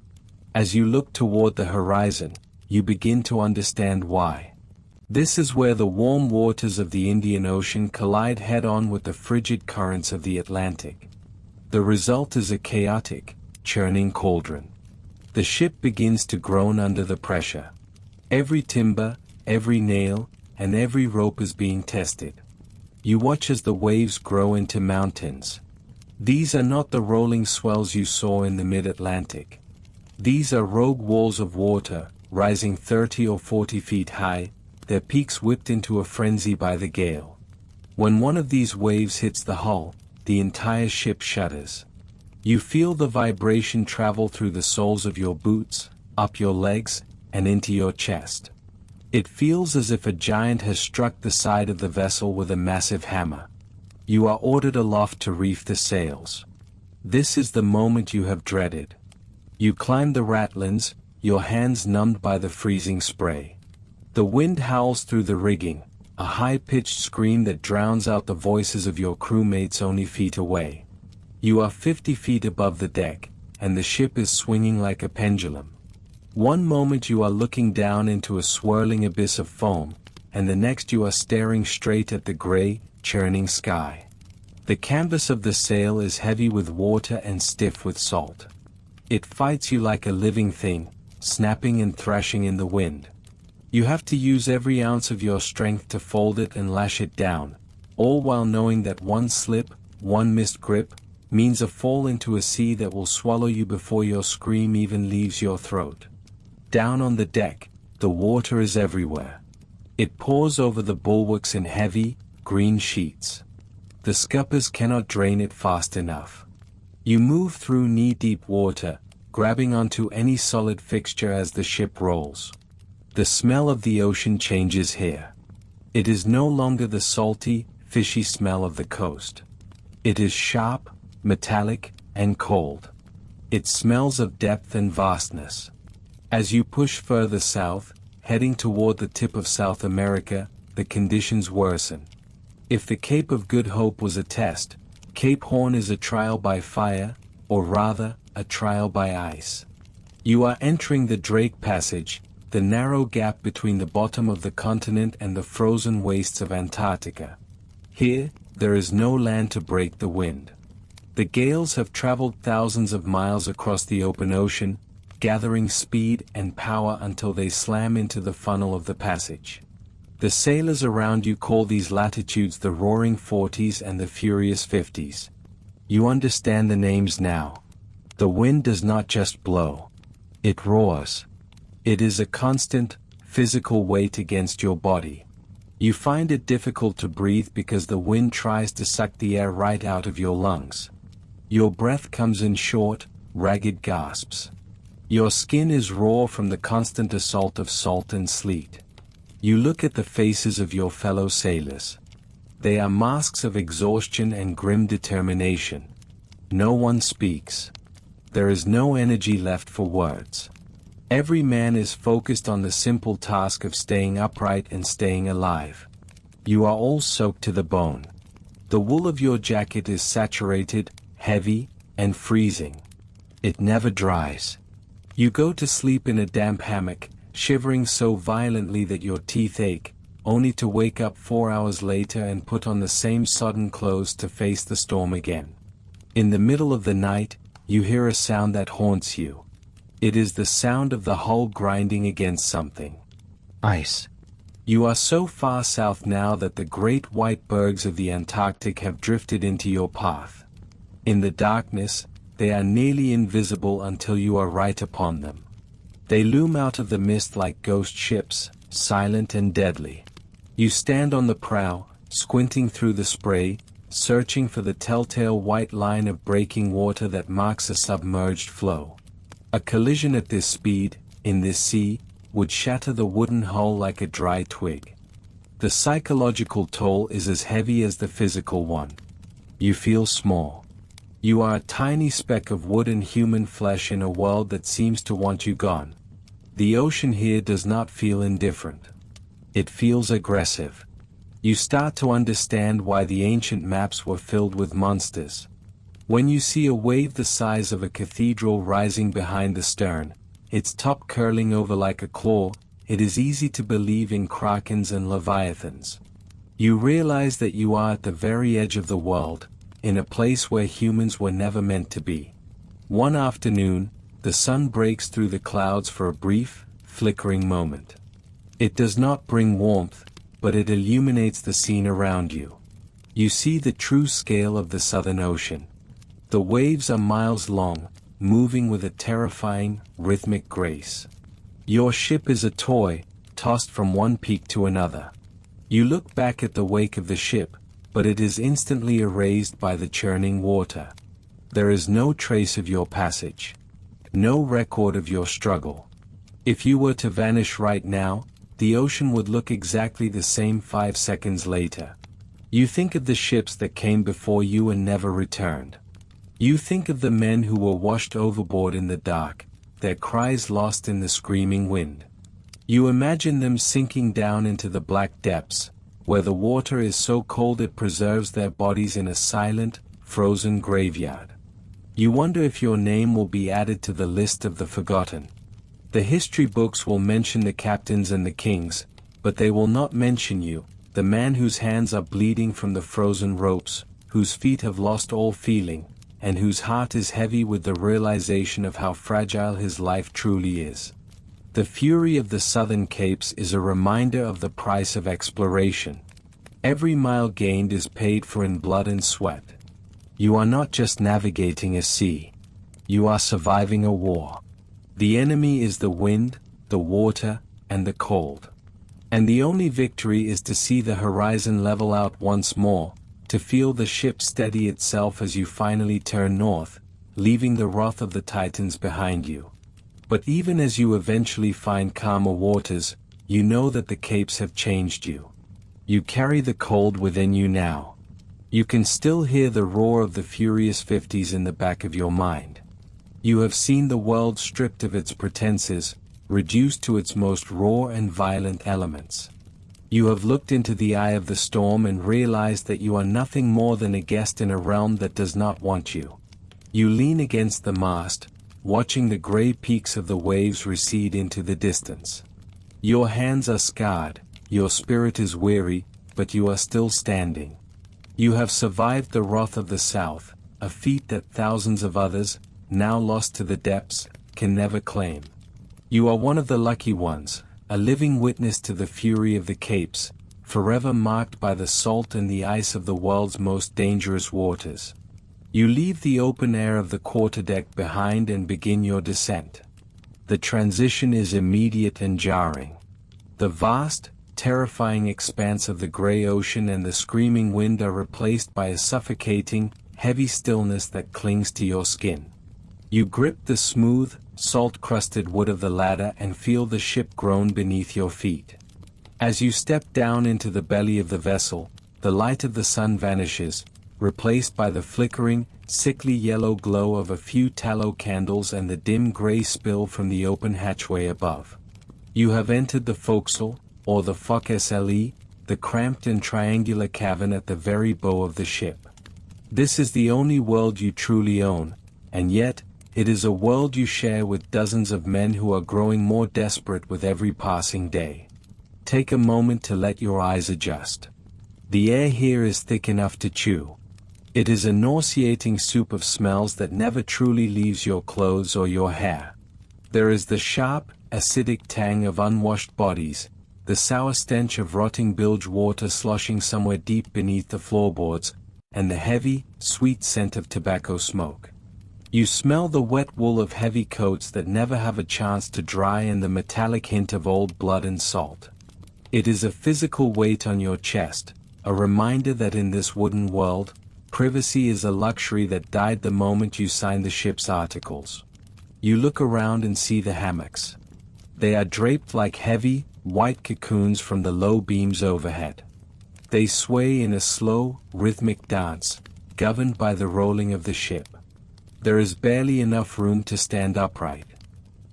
Speaker 1: As you look toward the horizon, you begin to understand why. This is where the warm waters of the Indian Ocean collide head-on with the frigid currents of the Atlantic. The result is a chaotic, churning cauldron. The ship begins to groan under the pressure. Every timber, every nail, and every rope is being tested. You watch as the waves grow into mountains. These are not the rolling swells you saw in the mid-Atlantic. These are rogue walls of water, rising 30 or 40 feet high, their peaks whipped into a frenzy by the gale. When one of these waves hits the hull, the entire ship shudders. You feel the vibration travel through the soles of your boots, up your legs, and into your chest. It feels as if a giant has struck the side of the vessel with a massive hammer. You are ordered aloft to reef the sails. This is the moment you have dreaded. You climb the ratlins, your hands numbed by the freezing spray. The wind howls through the rigging, a high-pitched scream that drowns out the voices of your crewmates only feet away. You are 50 feet above the deck, and the ship is swinging like a pendulum. One moment you are looking down into a swirling abyss of foam, and the next you are staring straight at the gray, churning sky. The canvas of the sail is heavy with water and stiff with salt. It fights you like a living thing, snapping and thrashing in the wind. You have to use every ounce of your strength to fold it and lash it down, all while knowing that one slip, one missed grip, means a fall into a sea that will swallow you before your scream even leaves your throat. Down on the deck, the water is everywhere. It pours over the bulwarks in heavy, green sheets. The scuppers cannot drain it fast enough. You move through knee-deep water, grabbing onto any solid fixture as the ship rolls. The smell of the ocean changes here. It is no longer the salty, fishy smell of the coast. It is sharp, metallic, and cold. It smells of depth and vastness. As you push further south, heading toward the tip of South America, the conditions worsen. If the Cape of Good Hope was a test, Cape Horn is a trial by fire, or rather, a trial by ice. You are entering the Drake Passage, the narrow gap between the bottom of the continent and the frozen wastes of Antarctica. Here, there is no land to break the wind. The gales have traveled thousands of miles across the open ocean, gathering speed and power until they slam into the funnel of the passage. The sailors around you call these latitudes the Roaring Forties and the Furious Fifties. You understand the names now. The wind does not just blow. It roars. It is a constant, physical weight against your body. You find it difficult to breathe because the wind tries to suck the air right out of your lungs. Your breath comes in short, ragged gasps. Your skin is raw from the constant assault of salt and sleet. You look at the faces of your fellow sailors. They are masks of exhaustion and grim determination. No one speaks. There is no energy left for words. Every man is focused on the simple task of staying upright and staying alive. You are all soaked to the bone. The wool of your jacket is saturated, heavy, and freezing. It never dries. You go to sleep in a damp hammock, shivering so violently that your teeth ache, only to wake up 4 hours later and put on the same sodden clothes to face the storm again. In the middle of the night, you hear a sound that haunts you. It is the sound of the hull grinding against something. Ice. You are so far south now that the great white bergs of the Antarctic have drifted into your path. In the darkness, they are nearly invisible until you are right upon them. They loom out of the mist like ghost ships, silent and deadly. You stand on the prow, squinting through the spray, searching for the telltale white line of breaking water that marks a submerged flow. A collision at this speed, in this sea, would shatter the wooden hull like a dry twig. The psychological toll is as heavy as the physical one. You feel small. You are a tiny speck of wood and human flesh in a world that seems to want you gone. The ocean here does not feel indifferent. It feels aggressive. You start to understand why the ancient maps were filled with monsters. When you see a wave the size of a cathedral rising behind the stern, its top curling over like a claw, it is easy to believe in krakens and leviathans. You realize that you are at the very edge of the world, in a place where humans were never meant to be. One afternoon, the sun breaks through the clouds for a brief, flickering moment. It does not bring warmth, but it illuminates the scene around you. You see the true scale of the Southern Ocean. The waves are miles long, moving with a terrifying, rhythmic grace. Your ship is a toy, tossed from one peak to another. You look back at the wake of the ship, but it is instantly erased by the churning water. There is no trace of your passage. No record of your struggle. If you were to vanish right now, the ocean would look exactly the same 5 seconds later. You think of the ships that came before you and never returned. You think of the men who were washed overboard in the dark, their cries lost in the screaming wind. You imagine them sinking down into the black depths, where the water is so cold it preserves their bodies in a silent, frozen graveyard. You wonder if your name will be added to the list of the forgotten. The history books will mention the captains and the kings, but they will not mention you, the man whose hands are bleeding from the frozen ropes, whose feet have lost all feeling, and whose heart is heavy with the realization of how fragile his life truly is. The fury of the southern capes is a reminder of the price of exploration. Every mile gained is paid for in blood and sweat. You are not just navigating a sea. You are surviving a war. The enemy is the wind, the water, and the cold. And the only victory is to see the horizon level out once more, to feel the ship steady itself as you finally turn north, leaving the wrath of the Titans behind you. But even as you eventually find calmer waters, you know that the capes have changed you. You carry the cold within you now. You can still hear the roar of the furious 50s in the back of your mind. You have seen the world stripped of its pretenses, reduced to its most raw and violent elements. You have looked into the eye of the storm and realized that you are nothing more than a guest in a realm that does not want you. You lean against the mast, watching the gray peaks of the waves recede into the distance. Your hands are scarred, your spirit is weary, but you are still standing. You have survived the wrath of the South, a feat that thousands of others, now lost to the depths, can never claim. You are one of the lucky ones, a living witness to the fury of the capes, forever marked by the salt and the ice of the world's most dangerous waters. You leave the open air of the quarterdeck behind and begin your descent. The transition is immediate and jarring. The vast, terrifying expanse of the gray ocean and the screaming wind are replaced by a suffocating, heavy stillness that clings to your skin. You grip the smooth, salt-crusted wood of the ladder and feel the ship groan beneath your feet. As you step down into the belly of the vessel, the light of the sun vanishes, replaced by the flickering, sickly yellow glow of a few tallow candles and the dim gray spill from the open hatchway above. You have entered the forecastle, or the forecastle, the cramped and triangular cavern at the very bow of the ship. This is the only world you truly own, and yet, it is a world you share with dozens of men who are growing more desperate with every passing day. Take a moment to let your eyes adjust. The air here is thick enough to chew. It is a nauseating soup of smells that never truly leaves your clothes or your hair. There is the sharp, acidic tang of unwashed bodies, the sour stench of rotting bilge water sloshing somewhere deep beneath the floorboards, and the heavy, sweet scent of tobacco smoke. You smell the wet wool of heavy coats that never have a chance to dry and the metallic hint of old blood and salt. It is a physical weight on your chest, a reminder that in this wooden world, privacy is a luxury that died the moment you signed the ship's articles. You look around and see the hammocks. They are draped like heavy, white cocoons from the low beams overhead. They sway in a slow, rhythmic dance, governed by the rolling of the ship. There is barely enough room to stand upright.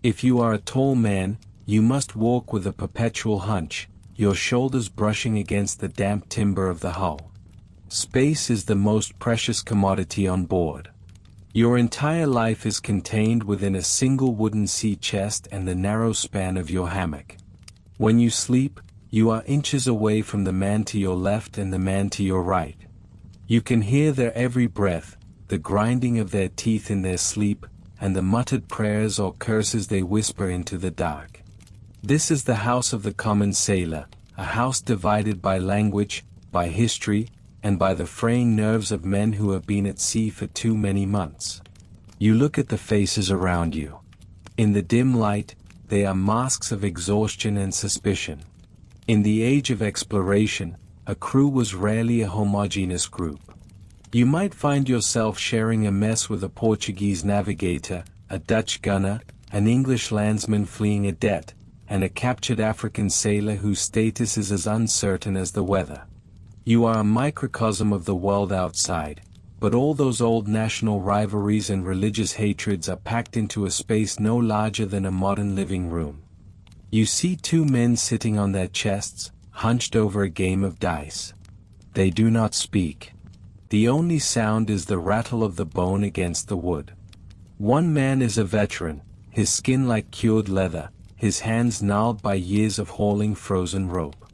Speaker 1: If you are a tall man, you must walk with a perpetual hunch, your shoulders brushing against the damp timber of the hull. Space is the most precious commodity on board. Your entire life is contained within a single wooden sea chest and the narrow span of your hammock. When you sleep, you are inches away from the man to your left and the man to your right. You can hear their every breath, the grinding of their teeth in their sleep, and the muttered prayers or curses they whisper into the dark. This is the house of the common sailor, a house divided by language, by history, and by the fraying nerves of men who have been at sea for too many months. You look at the faces around you. In the dim light, they are masks of exhaustion and suspicion. In the age of exploration, a crew was rarely a homogeneous group. You might find yourself sharing a mess with a Portuguese navigator, a Dutch gunner, an English landsman fleeing a debt, and a captured African sailor whose status is as uncertain as the weather. You are a microcosm of the world outside, but all those old national rivalries and religious hatreds are packed into a space no larger than a modern living room. You see two men sitting on their chests, hunched over a game of dice. They do not speak. The only sound is the rattle of the bone against the wood. One man is a veteran, his skin like cured leather, his hands gnarled by years of hauling frozen rope.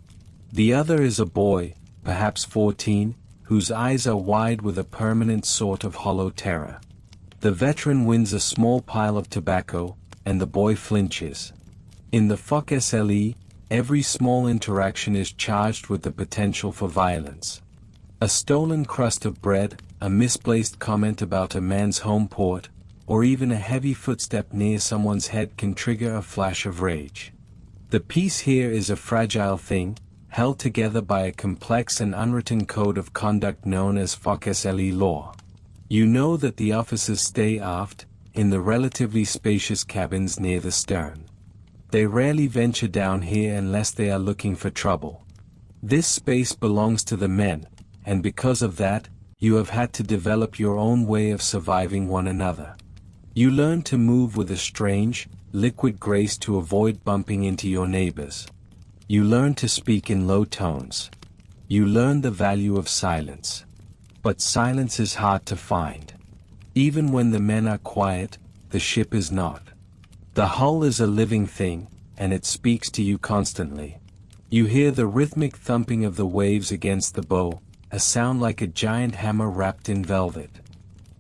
Speaker 1: The other is a boy, perhaps 14, whose eyes are wide with a permanent sort of hollow terror. The veteran wins a small pile of tobacco, and the boy flinches. In the FOCSLE, every small interaction is charged with the potential for violence. A stolen crust of bread, a misplaced comment about a man's home port, or even a heavy footstep near someone's head can trigger a flash of rage. The peace here is a fragile thing, held together by a complex and unwritten code of conduct known as FOCSLE law. You know that the officers stay aft, in the relatively spacious cabins near the stern. They rarely venture down here unless they are looking for trouble. This space belongs to the men, and because of that, you have had to develop your own way of surviving one another. You learn to move with a strange, liquid grace to avoid bumping into your neighbors. You learn to speak in low tones. You learn the value of silence. But silence is hard to find. Even when the men are quiet, the ship is not. The hull is a living thing, and it speaks to you constantly. You hear the rhythmic thumping of the waves against the bow, a sound like a giant hammer wrapped in velvet.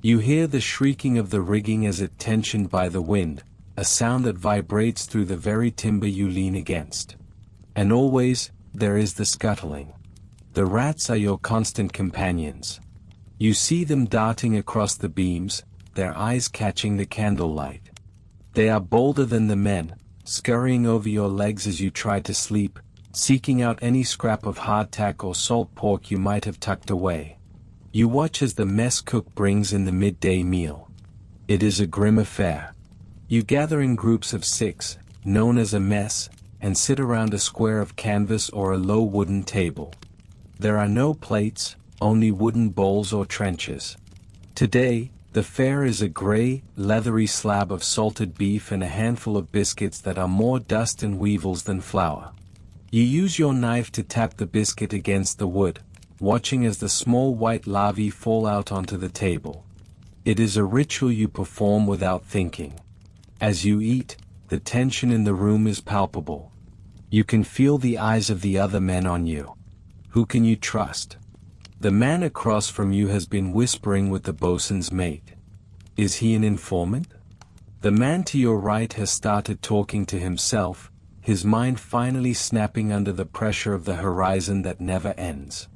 Speaker 1: You hear the shrieking of the rigging as it tensioned by the wind, a sound that vibrates through the very timber you lean against. And always, there is the scuttling. The rats are your constant companions. You see them darting across the beams, their eyes catching the candlelight. They are bolder than the men, scurrying over your legs as you try to sleep, seeking out any scrap of hardtack or salt pork you might have tucked away. You watch as the mess cook brings in the midday meal. It is a grim affair. You gather in groups of 6, known as a mess, and sit around a square of canvas or a low wooden table. There are no plates, only wooden bowls or trenchers. Today, the fare is a gray, leathery slab of salted beef and a handful of biscuits that are more dust and weevils than flour. You use your knife to tap the biscuit against the wood, watching as the small white larvae fall out onto the table. It is a ritual you perform without thinking. As you eat, the tension in the room is palpable. You can feel the eyes of the other men on you. Who can you trust? The man across from you has been whispering with the bosun's mate. Is he an informant? The man to your right has started talking to himself, his mind finally snapping under the pressure of the horizon that never ends.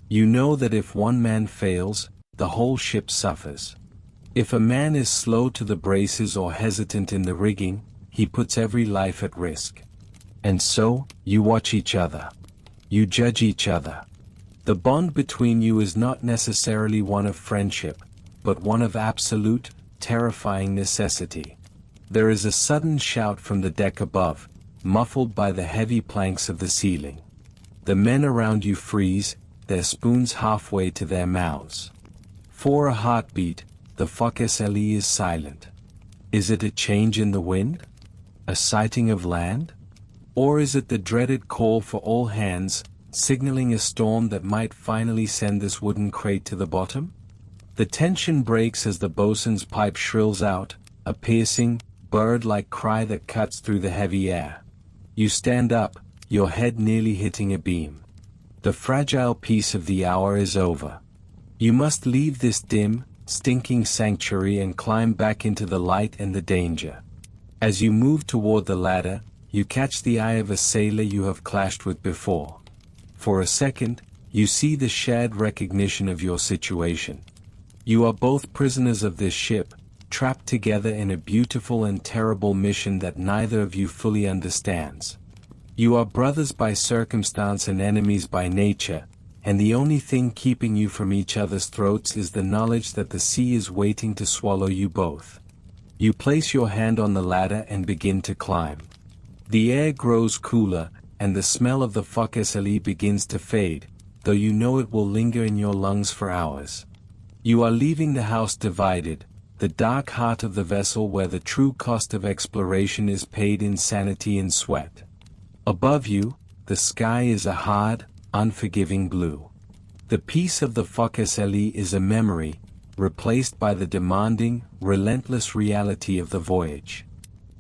Speaker 1: You know that if one man fails, the whole ship suffers. If a man is slow to the braces or hesitant in the rigging, he puts every life at risk. And so, you watch each other. You judge each other. The bond between you is not necessarily one of friendship, but one of absolute, terrifying necessity. There is a sudden shout from the deck above, muffled by the heavy planks of the ceiling. The men around you freeze, their spoons halfway to their mouths. For a heartbeat, the FOCSLE is silent. Is it a change in the wind? A sighting of land? Or is it the dreaded call for all hands, signaling a storm that might finally send this wooden crate to the bottom? The tension breaks as the bosun's pipe shrills out, a piercing, bird-like cry that cuts through the heavy air. You stand up, your head nearly hitting a beam. The fragile peace of the hour is over. You must leave this dim, stinking sanctuary and climb back into the light and the danger. As you move toward the ladder, you catch the eye of a sailor you have clashed with before. For a second, you see the shared recognition of your situation. You are both prisoners of this ship, trapped together in a beautiful and terrible mission that neither of you fully understands. You are brothers by circumstance and enemies by nature, and the only thing keeping you from each other's throats is the knowledge that the sea is waiting to swallow you both. You place your hand on the ladder and begin to climb. The air grows cooler, and the smell of the foc begins to fade, though you know it will linger in your lungs for hours. You are leaving the house divided, the dark heart of the vessel where the true cost of exploration is paid in sanity and sweat. Above you, the sky is a hard, unforgiving blue. The peace of the foc is a memory, replaced by the demanding, relentless reality of the voyage.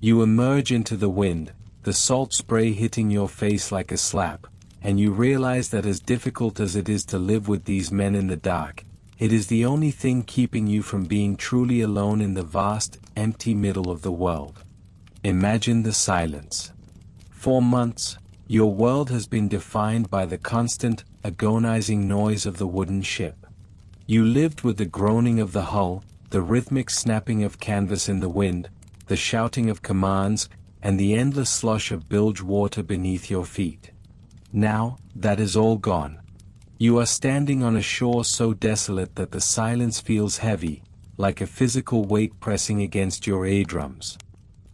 Speaker 1: You emerge into the wind, the salt spray hitting your face like a slap, and you realize that as difficult as it is to live with these men in the dark, it is the only thing keeping you from being truly alone in the vast, empty middle of the world. Imagine the silence. For months, your world has been defined by the constant, agonizing noise of the wooden ship. You lived with the groaning of the hull, the rhythmic snapping of canvas in the wind, the shouting of commands, and the endless slush of bilge water beneath your feet. Now, that is all gone. You are standing on a shore so desolate that the silence feels heavy, like a physical weight pressing against your eardrums.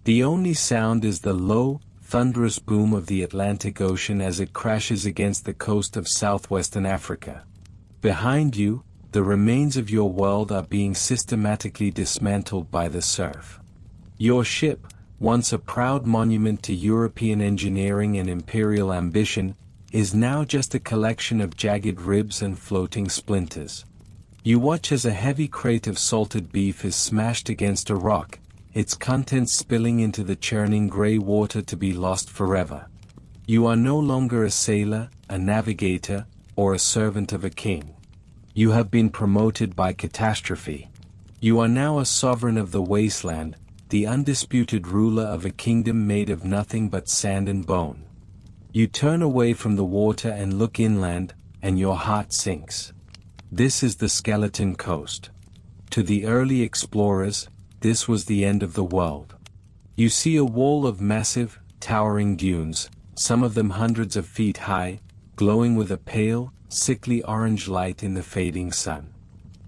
Speaker 1: The only sound is the low, thunderous boom of the Atlantic Ocean as it crashes against the coast of southwestern Africa. Behind you, the remains of your world are being systematically dismantled by the surf. Your ship, once a proud monument to European engineering and imperial ambition, is now just a collection of jagged ribs and floating splinters. You watch as a heavy crate of salted beef is smashed against a rock, its contents spilling into the churning gray water to be lost forever. You are no longer a sailor, a navigator, or a servant of a king. You have been promoted by catastrophe. You are now a sovereign of the wasteland, the undisputed ruler of a kingdom made of nothing but sand and bone. You turn away from the water and look inland, and your heart sinks. This is the Skeleton Coast. To the early explorers, this was the end of the world. You see a wall of massive, towering dunes, some of them hundreds of feet high, glowing with a pale, sickly orange light in the fading sun.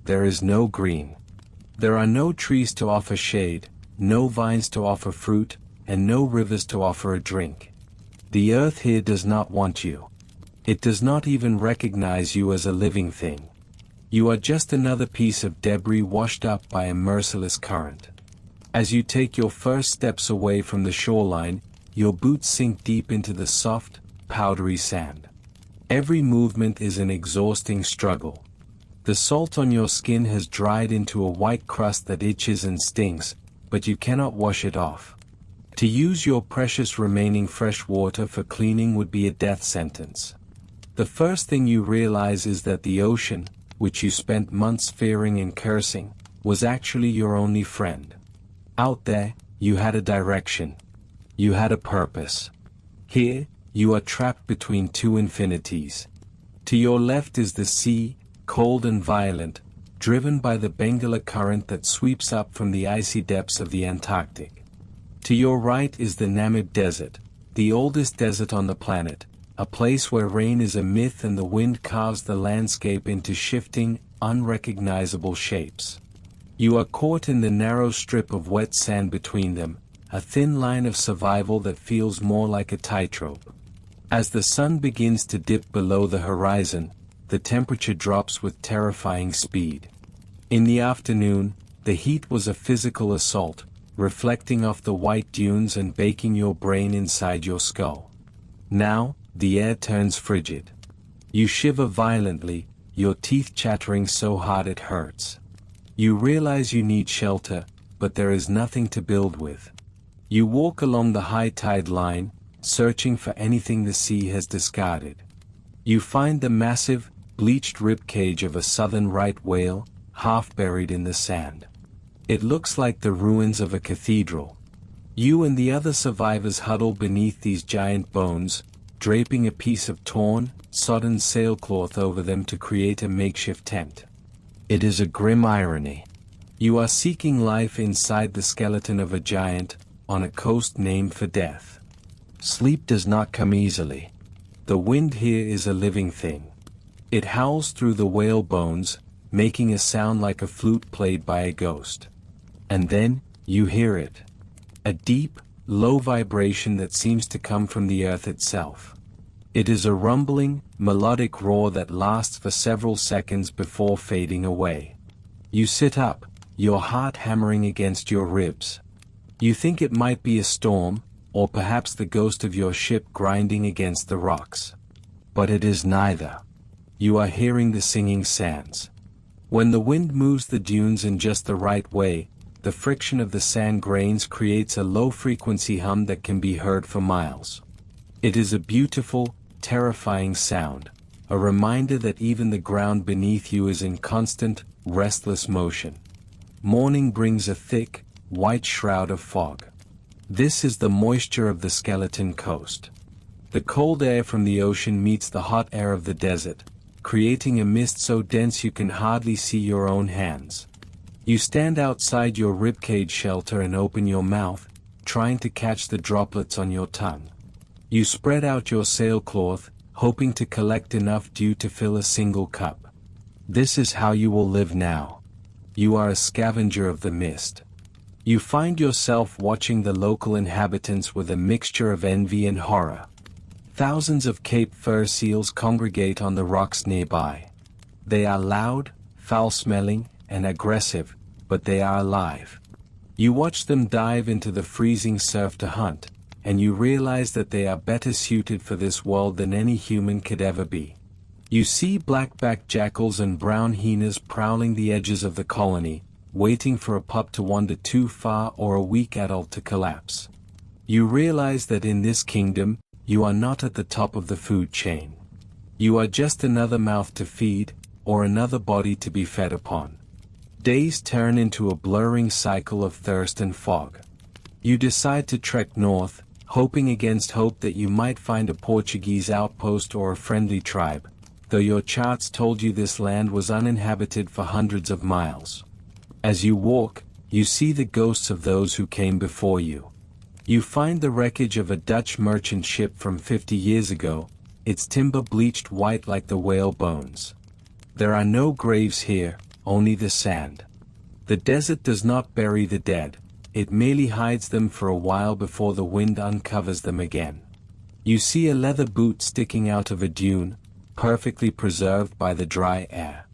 Speaker 1: There is no green. There are no trees to offer shade, no vines to offer fruit, and no rivers to offer a drink. The earth here does not want you. It does not even recognize you as a living thing. You are just another piece of debris washed up by a merciless current. As you take your first steps away from the shoreline, your boots sink deep into the soft, powdery sand. Every movement is an exhausting struggle. The salt on your skin has dried into a white crust that itches and stings, but you cannot wash it off. To use your precious remaining fresh water for cleaning would be a death sentence. The first thing you realize is that the ocean, which you spent months fearing and cursing, was actually your only friend. Out there, you had a direction. You had a purpose. Here, you are trapped between two infinities. To your left is the sea, cold and violent, driven by the Bengala current that sweeps up from the icy depths of the Antarctic. To your right is the Namib Desert, the oldest desert on the planet, a place where rain is a myth and the wind carves the landscape into shifting, unrecognizable shapes. You are caught in the narrow strip of wet sand between them, a thin line of survival that feels more like a tightrope. As the sun begins to dip below the horizon, the temperature drops with terrifying speed. In the afternoon, the heat was a physical assault, reflecting off the white dunes and baking your brain inside your skull. Now, the air turns frigid. You shiver violently, your teeth chattering so hard it hurts. You realize you need shelter, but there is nothing to build with. You walk along the high tide line, searching for anything the sea has discarded. You find the massive, bleached ribcage of a southern right whale, half buried in the sand. It looks like the ruins of a cathedral. You and the other survivors huddle beneath these giant bones, draping a piece of torn, sodden sailcloth over them to create a makeshift tent. It is a grim irony. You are seeking life inside the skeleton of a giant, on a coast named for death. Sleep does not come easily. The wind here is a living thing. It howls through the whale bones, making a sound like a flute played by a ghost. And then, you hear it. A deep, low vibration that seems to come from the earth itself. It is a rumbling, melodic roar that lasts for several seconds before fading away. You sit up, your heart hammering against your ribs. You think it might be a storm, or perhaps the ghost of your ship grinding against the rocks. But it is neither. You are hearing the singing sands. When the wind moves the dunes in just the right way, the friction of the sand grains creates a low-frequency hum that can be heard for miles. It is a beautiful, terrifying sound, a reminder that even the ground beneath you is in constant, restless motion. Morning brings a thick, white shroud of fog. This is the moisture of the skeleton coast. The cold air from the ocean meets the hot air of the desert, creating a mist so dense you can hardly see your own hands. You stand outside your ribcage shelter and open your mouth, trying to catch the droplets on your tongue. You spread out your sailcloth, hoping to collect enough dew to fill a single cup. This is how you will live now. You are a scavenger of the mist. You find yourself watching the local inhabitants with a mixture of envy and horror. Thousands of Cape fur seals congregate on the rocks nearby. They are loud, foul-smelling, and aggressive, but they are alive. You watch them dive into the freezing surf to hunt, and you realize that they are better suited for this world than any human could ever be. You see black-backed jackals and brown hyenas prowling the edges of the colony, waiting for a pup to wander too far or a weak adult to collapse. You realize that in this kingdom, you are not at the top of the food chain. You are just another mouth to feed, or another body to be fed upon. Days turn into a blurring cycle of thirst and fog. You decide to trek north, hoping against hope that you might find a Portuguese outpost or a friendly tribe, though your charts told you this land was uninhabited for hundreds of miles. As you walk, you see the ghosts of those who came before you. You find the wreckage of a Dutch merchant ship from 50 years ago, its timber bleached white like the whale bones. There are no graves here, only the sand. The desert does not bury the dead, it merely hides them for a while before the wind uncovers them again. You see a leather boot sticking out of a dune, perfectly preserved by the dry air.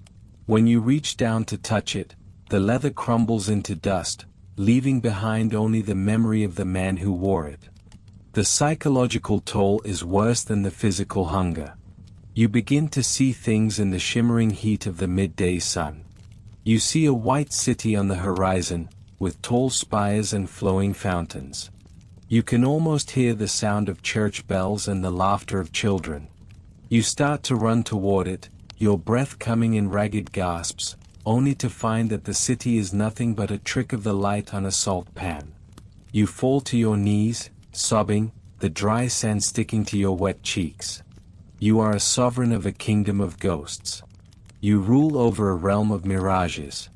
Speaker 1: When you reach down to touch it, the leather crumbles into dust, leaving behind only the memory of the man who wore it. The psychological toll is worse than the physical hunger. You begin to see things in the shimmering heat of the midday sun. You see a white city on the horizon, with tall spires and flowing fountains. You can almost hear the sound of church bells and the laughter of children. You start to run toward it, your breath coming in ragged gasps, only to find that the city is nothing but a trick of the light on a salt pan. You fall to your knees, sobbing, the dry sand sticking to your wet cheeks. You are a sovereign of a kingdom of ghosts. You rule over a realm of mirages.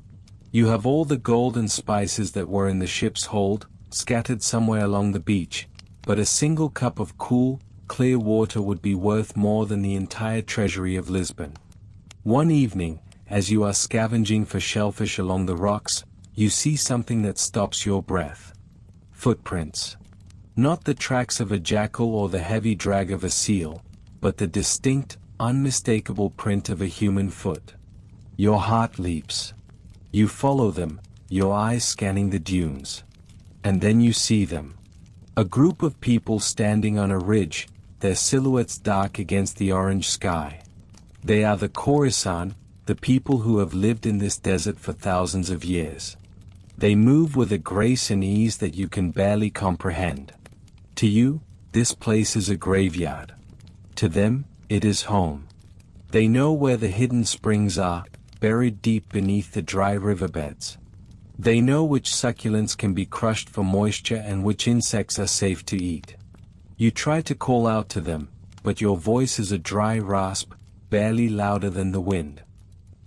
Speaker 1: You have all the gold and spices that were in the ship's hold, scattered somewhere along the beach, but a single cup of cool, clear water would be worth more than the entire treasury of Lisbon. One evening, as you are scavenging for shellfish along the rocks, you see something that stops your breath. Footprints. Not the tracks of a jackal or the heavy drag of a seal, but the distinct, unmistakable print of a human foot. Your heart leaps. You follow them, your eyes scanning the dunes. And then you see them. A group of people standing on a ridge, their silhouettes dark against the orange sky. They are the Khorasan, the people who have lived in this desert for thousands of years. They move with a grace and ease that you can barely comprehend. To you, this place is a graveyard. To them, it is home. They know where the hidden springs are, buried deep beneath the dry riverbeds. They know which succulents can be crushed for moisture and which insects are safe to eat. You try to call out to them, but your voice is a dry rasp, barely louder than the wind.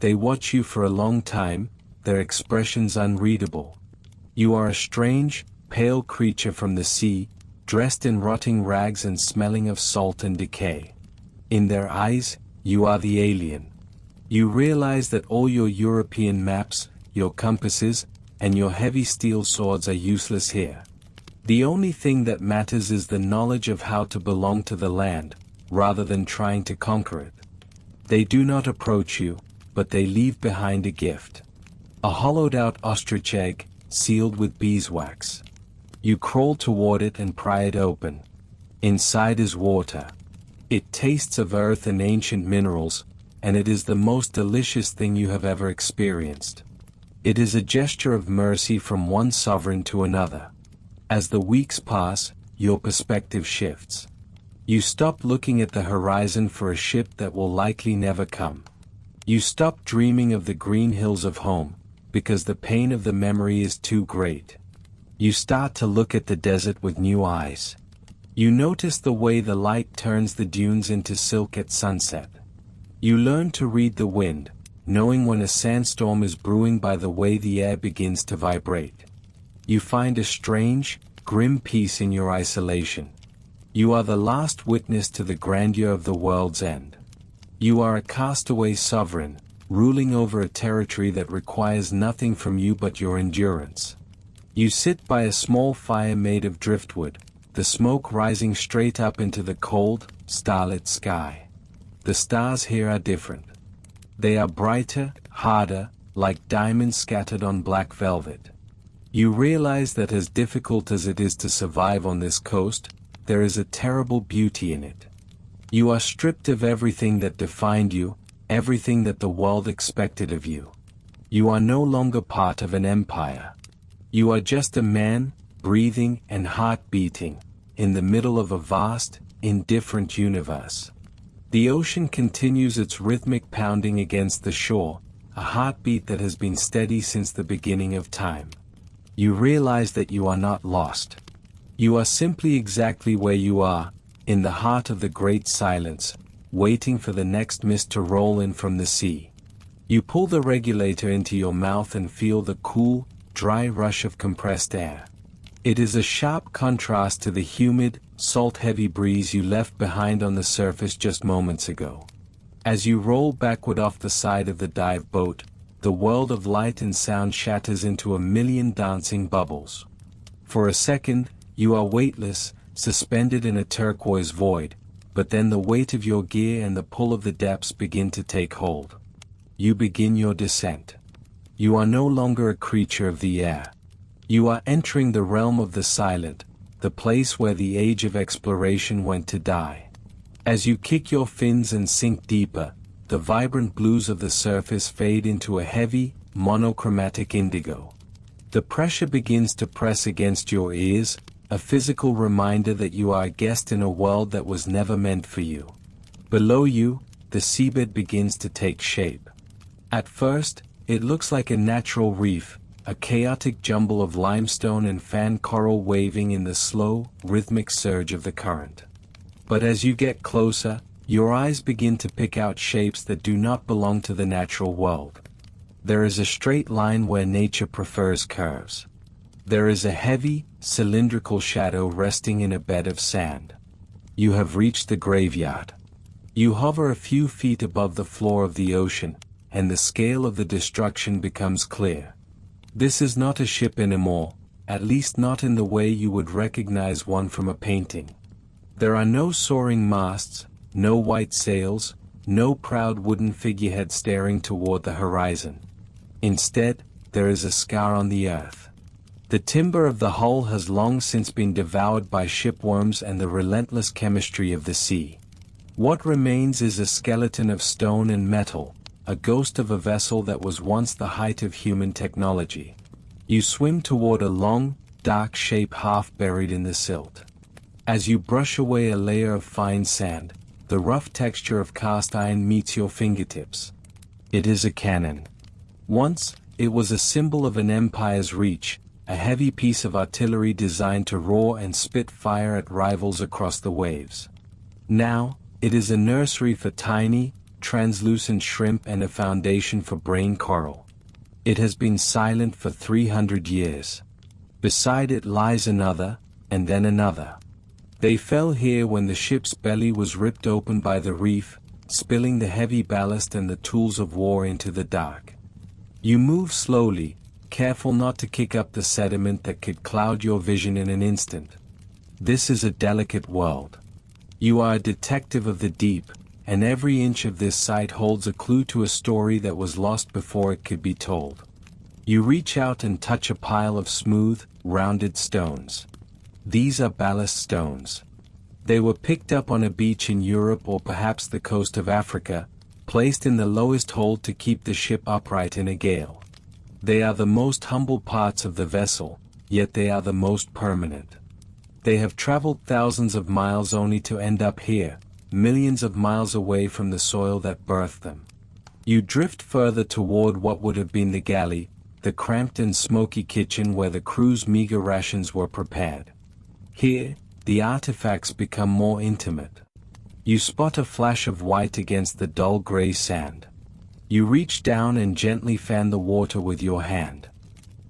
Speaker 1: They watch you for a long time, their expressions unreadable. You are a strange, pale creature from the sea, dressed in rotting rags and smelling of salt and decay. In their eyes, you are the alien. You realize that all your European maps, your compasses, and your heavy steel swords are useless here. The only thing that matters is the knowledge of how to belong to the land, rather than trying to conquer it. They do not approach you, but they leave behind a gift. A hollowed-out ostrich egg, sealed with beeswax. You crawl toward it and pry it open. Inside is water. It tastes of earth and ancient minerals, and it is the most delicious thing you have ever experienced. It is a gesture of mercy from one sovereign to another. As the weeks pass, your perspective shifts. You stop looking at the horizon for a ship that will likely never come. You stop dreaming of the green hills of home, because the pain of the memory is too great. You start to look at the desert with new eyes. You notice the way the light turns the dunes into silk at sunset. You learn to read the wind, knowing when a sandstorm is brewing by the way the air begins to vibrate. You find a strange, grim peace in your isolation. You are the last witness to the grandeur of the world's end. You are a castaway sovereign, ruling over a territory that requires nothing from you but your endurance. You sit by a small fire made of driftwood, the smoke rising straight up into the cold, starlit sky. The stars here are different. They are brighter, harder, like diamonds scattered on black velvet. You realize that as difficult as it is to survive on this coast, there is a terrible beauty in it. You are stripped of everything that defined you, everything that the world expected of you. You are no longer part of an empire. You are just a man, breathing and heart beating, in the middle of a vast, indifferent universe. The ocean continues its rhythmic pounding against the shore, a heartbeat that has been steady since the beginning of time. You realize that you are not lost. You are simply exactly where you are, in the heart of the great silence, waiting for the next mist to roll in from the sea. You pull the regulator into your mouth and feel the cool, dry rush of compressed air. It is a sharp contrast to the humid, salt-heavy breeze you left behind on the surface just moments ago. As you roll backward off the side of the dive boat, the world of light and sound shatters into a million dancing bubbles. For a second, you are weightless, suspended in a turquoise void, but then the weight of your gear and the pull of the depths begin to take hold. You begin your descent. You are no longer a creature of the air. You are entering the realm of the silent, the place where the age of exploration went to die. As you kick your fins and sink deeper, the vibrant blues of the surface fade into a heavy, monochromatic indigo. The pressure begins to press against your ears, a physical reminder that you are a guest in a world that was never meant for you. Below you, the seabed begins to take shape. At first, it looks like a natural reef, a chaotic jumble of limestone and fan coral waving in the slow, rhythmic surge of the current. But as you get closer, your eyes begin to pick out shapes that do not belong to the natural world. There is a straight line where nature prefers curves. There is a heavy, cylindrical shadow resting in a bed of sand. You have reached the graveyard. You hover a few feet above the floor of the ocean, and the scale of the destruction becomes clear. This is not a ship anymore, at least not in the way you would recognize one from a painting. There are no soaring masts, no white sails, no proud wooden figurehead staring toward the horizon. Instead, there is a scar on the earth. The timber of the hull has long since been devoured by shipworms and the relentless chemistry of the sea. What remains is a skeleton of stone and metal, a ghost of a vessel that was once the height of human technology. You swim toward a long, dark shape half buried in the silt. As you brush away a layer of fine sand, the rough texture of cast iron meets your fingertips. It is a cannon. Once, it was a symbol of an empire's reach, a heavy piece of artillery designed to roar and spit fire at rivals across the waves. Now, it is a nursery for tiny, translucent shrimp and a foundation for brain coral. It has been silent for 300 years. Beside it lies another, and then another. They fell here when the ship's belly was ripped open by the reef, spilling the heavy ballast and the tools of war into the dark. You move slowly, careful not to kick up the sediment that could cloud your vision in an instant. This is a delicate world. You are a detective of the deep, and every inch of this site holds a clue to a story that was lost before it could be told. You reach out and touch a pile of smooth, rounded stones. These are ballast stones. They were picked up on a beach in Europe or perhaps the coast of Africa, placed in the lowest hold to keep the ship upright in a gale. They are the most humble parts of the vessel, yet they are the most permanent. They have traveled thousands of miles only to end up here, millions of miles away from the soil that birthed them. You drift further toward what would have been the galley, the cramped and smoky kitchen where the crew's meager rations were prepared. Here, the artifacts become more intimate. You spot a flash of white against the dull gray sand. You reach down and gently fan the water with your hand.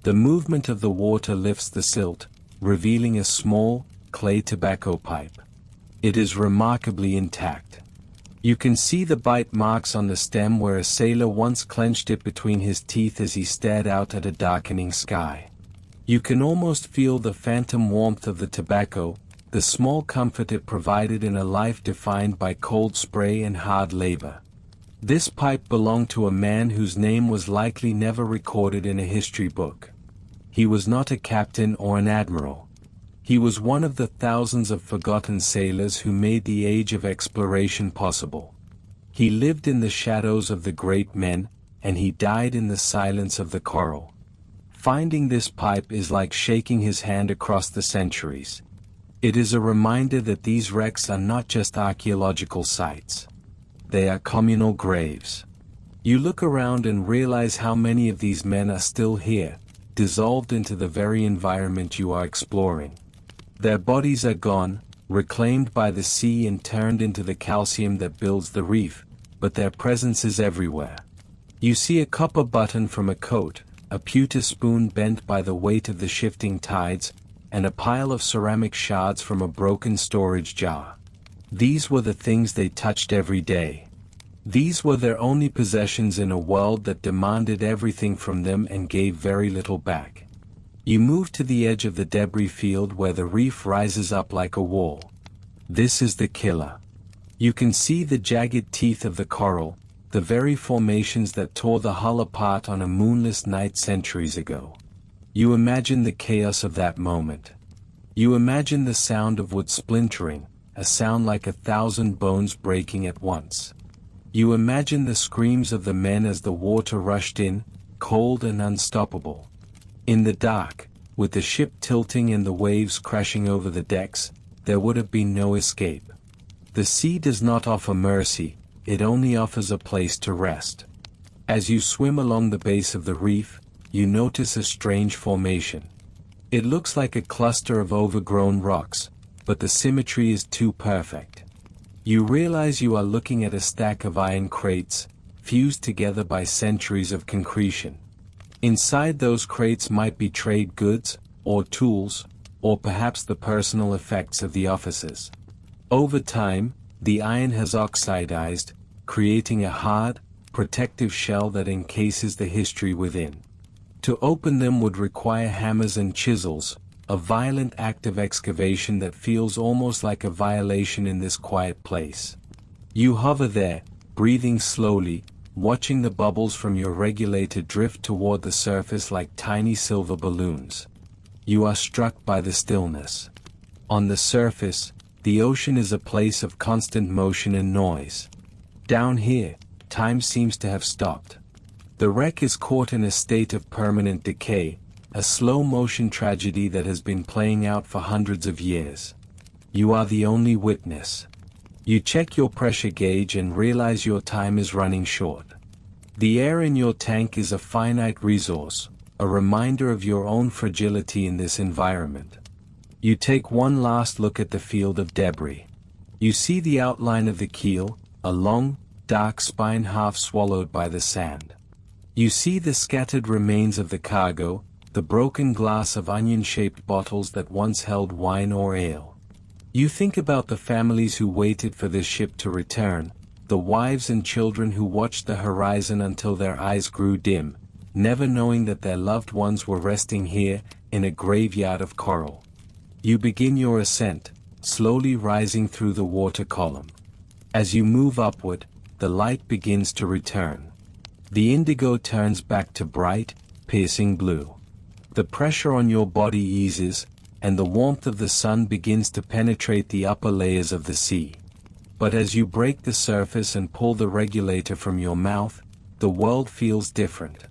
Speaker 1: The movement of the water lifts the silt, revealing a small, clay tobacco pipe. It is remarkably intact. You can see the bite marks on the stem where a sailor once clenched it between his teeth as he stared out at a darkening sky. You can almost feel the phantom warmth of the tobacco, the small comfort it provided in a life defined by cold spray and hard labor. This pipe belonged to a man whose name was likely never recorded in a history book. He was not a captain or an admiral. He was one of the thousands of forgotten sailors who made the age of exploration possible. He lived in the shadows of the great men, and he died in the silence of the coral. Finding this pipe is like shaking his hand across the centuries. It is a reminder that these wrecks are not just archaeological sites. They are communal graves. You look around and realize how many of these men are still here, dissolved into the very environment you are exploring. Their bodies are gone, reclaimed by the sea and turned into the calcium that builds the reef, but their presence is everywhere. You see a copper button from a coat, a pewter spoon bent by the weight of the shifting tides, and a pile of ceramic shards from a broken storage jar. These were the things they touched every day. These were their only possessions in a world that demanded everything from them and gave very little back. You move to the edge of the debris field where the reef rises up like a wall. This is the killer. You can see the jagged teeth of the coral, the very formations that tore the hull apart on a moonless night centuries ago. You imagine the chaos of that moment. You imagine the sound of wood splintering, a sound like 1,000 bones breaking at once. You imagine the screams of the men as the water rushed in, cold and unstoppable. In the dark, with the ship tilting and the waves crashing over the decks, there would have been no escape. The sea does not offer mercy, it only offers a place to rest. As you swim along the base of the reef, you notice a strange formation. It looks like a cluster of overgrown rocks, but the symmetry is too perfect. You realize you are looking at a stack of iron crates, fused together by centuries of concretion. Inside those crates might be trade goods, or tools, or perhaps the personal effects of the officers. Over time, the iron has oxidized, creating a hard, protective shell that encases the history within. To open them would require hammers and chisels, a violent act of excavation that feels almost like a violation in this quiet place. You hover there, breathing slowly, watching the bubbles from your regulator drift toward the surface like tiny silver balloons. You are struck by the stillness. On the surface, the ocean is a place of constant motion and noise. Down here, time seems to have stopped. The wreck is caught in a state of permanent decay, a slow-motion tragedy that has been playing out for hundreds of years. You are the only witness. You check your pressure gauge and realize your time is running short. The air in your tank is a finite resource, a reminder of your own fragility in this environment. You take one last look at the field of debris. You see the outline of the keel, a long, dark spine half swallowed by the sand. You see the scattered remains of the cargo, the broken glass of onion-shaped bottles that once held wine or ale. You think about the families who waited for this ship to return, the wives and children who watched the horizon until their eyes grew dim, never knowing that their loved ones were resting here, in a graveyard of coral. You begin your ascent, slowly rising through the water column. As you move upward, the light begins to return. The indigo turns back to bright, piercing blue. The pressure on your body eases, and the warmth of the sun begins to penetrate the upper layers of the sea. But as you break the surface and pull the regulator from your mouth, the world feels different.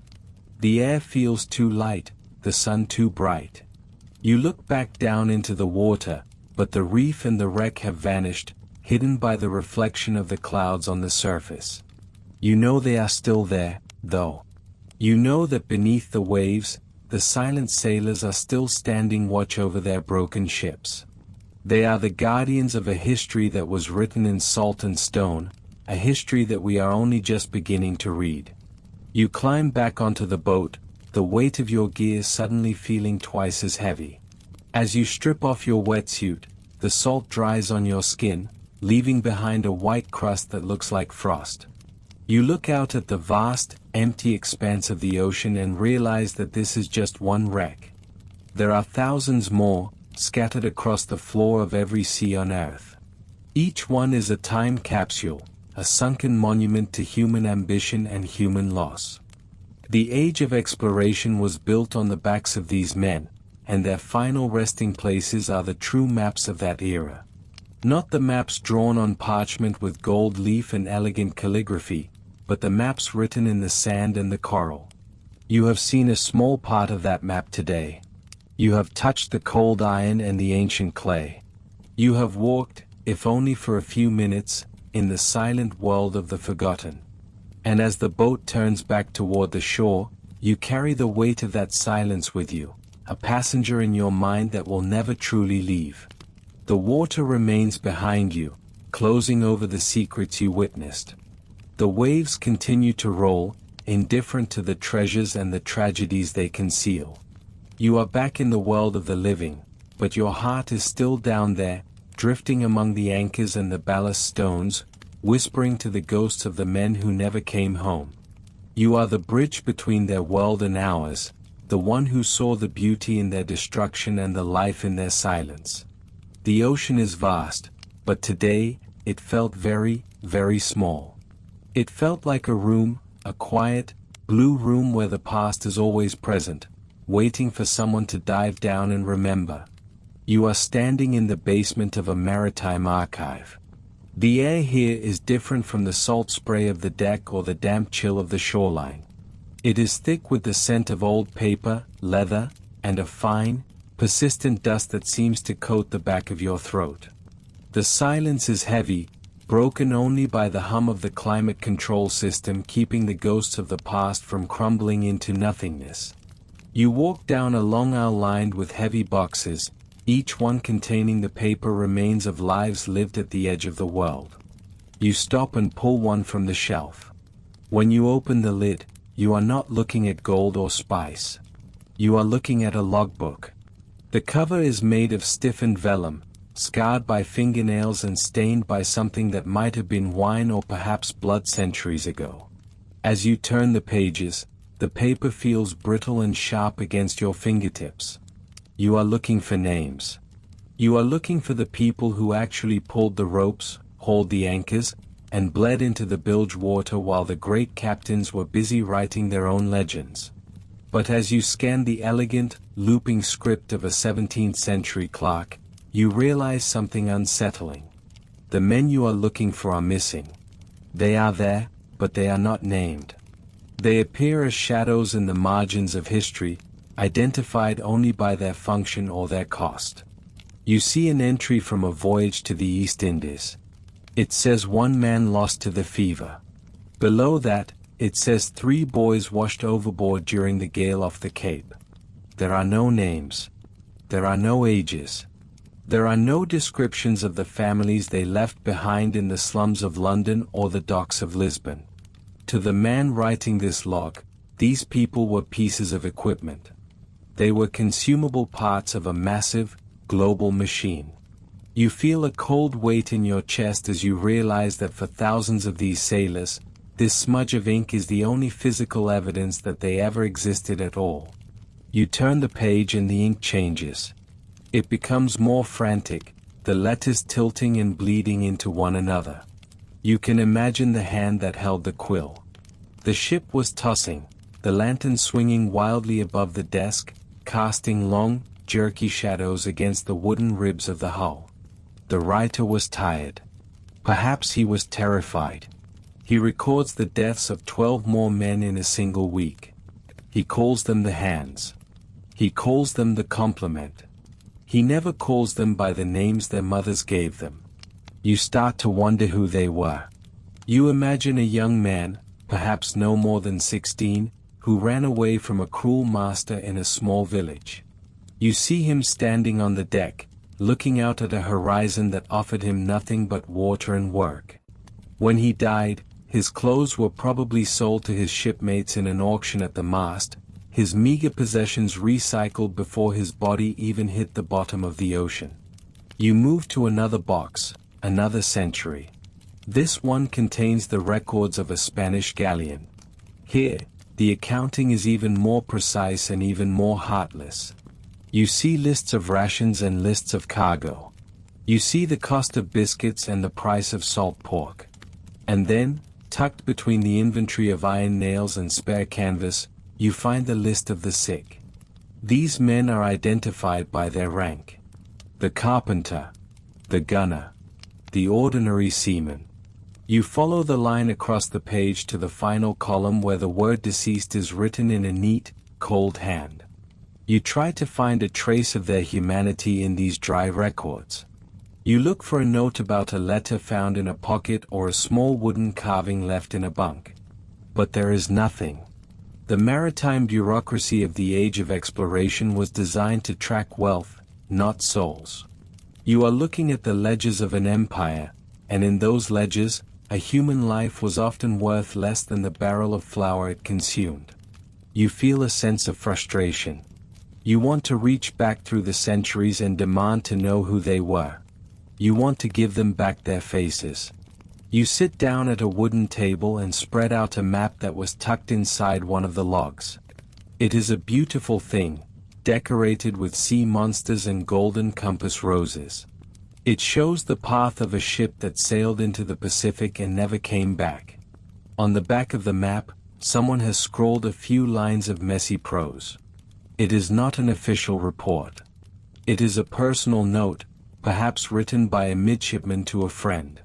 Speaker 1: The air feels too light, the sun too bright. You look back down into the water, but the reef and the wreck have vanished, hidden by the reflection of the clouds on the surface. You know they are still there, though. You know that beneath the waves, the silent sailors are still standing watch over their broken ships. They are the guardians of a history that was written in salt and stone, a history that we are only just beginning to read. You climb back onto the boat, the weight of your gear suddenly feeling twice as heavy. As you strip off your wetsuit, the salt dries on your skin, leaving behind a white crust that looks like frost. You look out at the vast, empty expanse of the ocean and realize that this is just one wreck. There are thousands more, scattered across the floor of every sea on Earth. Each one is a time capsule, a sunken monument to human ambition and human loss. The age of exploration was built on the backs of these men, and their final resting places are the true maps of that era. Not the maps drawn on parchment with gold leaf and elegant calligraphy, but the maps written in the sand and the coral. You have seen a small part of that map today. You have touched the cold iron and the ancient clay. You have walked, if only for a few minutes, in the silent world of the forgotten. And as the boat turns back toward the shore, you carry the weight of that silence with you, a passenger in your mind that will never truly leave. The water remains behind you, closing over the secrets you witnessed. The waves continue to roll, indifferent to the treasures and the tragedies they conceal. You are back in the world of the living, but your heart is still down there, drifting among the anchors and the ballast stones, whispering to the ghosts of the men who never came home. You are the bridge between their world and ours, the one who saw the beauty in their destruction and the life in their silence. The ocean is vast, but today, it felt very, very small. It felt like a room, a quiet, blue room where the past is always present, waiting for someone to dive down and remember. You are standing in the basement of a maritime archive. The air here is different from the salt spray of the deck or the damp chill of the shoreline. It is thick with the scent of old paper, leather, and a fine, persistent dust that seems to coat the back of your throat. The silence is heavy, broken only by the hum of the climate control system keeping the ghosts of the past from crumbling into nothingness. You walk down a long aisle lined with heavy boxes, each one containing the paper remains of lives lived at the edge of the world. You stop and pull one from the shelf. When you open the lid, you are not looking at gold or spice. You are looking at a logbook. The cover is made of stiffened vellum, scarred by fingernails and stained by something that might have been wine or perhaps blood centuries ago. As you turn the pages, the paper feels brittle and sharp against your fingertips. You are looking for names. You are looking for the people who actually pulled the ropes, hauled the anchors, and bled into the bilge water while the great captains were busy writing their own legends. But as you scan the elegant, looping script of a 17th century clock, you realize something unsettling. The men you are looking for are missing. They are there, but they are not named. They appear as shadows in the margins of history, identified only by their function or their cost. You see an entry from a voyage to the East Indies. It says 1 man lost to the fever. Below that, it says 3 boys washed overboard during the gale off the Cape. There are no names. There are no ages. There are no descriptions of the families they left behind in the slums of London or the docks of Lisbon. To the man writing this log, These people were pieces of equipment. They were consumable parts of a massive, global machine. You feel a cold weight in your chest as you realize that for thousands of these sailors, this smudge of ink is the only physical evidence that they ever existed at all. You turn the page and the ink changes. It becomes more frantic, the letters tilting and bleeding into one another. You can imagine the hand that held the quill. The ship was tossing, the lantern swinging wildly above the desk, casting long, jerky shadows against the wooden ribs of the hull. The writer was tired. Perhaps he was terrified. He records the deaths of 12 more men in a single week. He calls them the hands. He calls them the complement. He never calls them by the names their mothers gave them. You start to wonder who they were. You imagine a young man, perhaps no more than 16, who ran away from a cruel master in a small village. You see him standing on the deck, looking out at a horizon that offered him nothing but water and work. When he died, his clothes were probably sold to his shipmates in an auction at the mast, his meager possessions recycled before his body even hit the bottom of the ocean. You move to another box, another century. This one contains the records of a Spanish galleon. Here, the accounting is even more precise and even more heartless. You see lists of rations and lists of cargo. You see the cost of biscuits and the price of salt pork. And then, tucked between the inventory of iron nails and spare canvas, you find the list of the sick. These men are identified by their rank. The carpenter, the gunner, the ordinary seaman. You follow the line across the page to the final column where the word deceased is written in a neat, cold hand. You try to find a trace of their humanity in these dry records. You look for a note about a letter found in a pocket or a small wooden carving left in a bunk. But there is nothing. The maritime bureaucracy of the age of exploration was designed to track wealth, not souls. You are looking at the ledgers of an empire, and in those ledgers, a human life was often worth less than the barrel of flour it consumed. You feel a sense of frustration. You want to reach back through the centuries and demand to know who they were. You want to give them back their faces. You sit down at a wooden table and spread out a map that was tucked inside one of the logs. It is a beautiful thing, decorated with sea monsters and golden compass roses. It shows the path of a ship that sailed into the Pacific and never came back. On the back of the map, someone has scrawled a few lines of messy prose. It is not an official report. It is a personal note, perhaps written by a midshipman to a friend.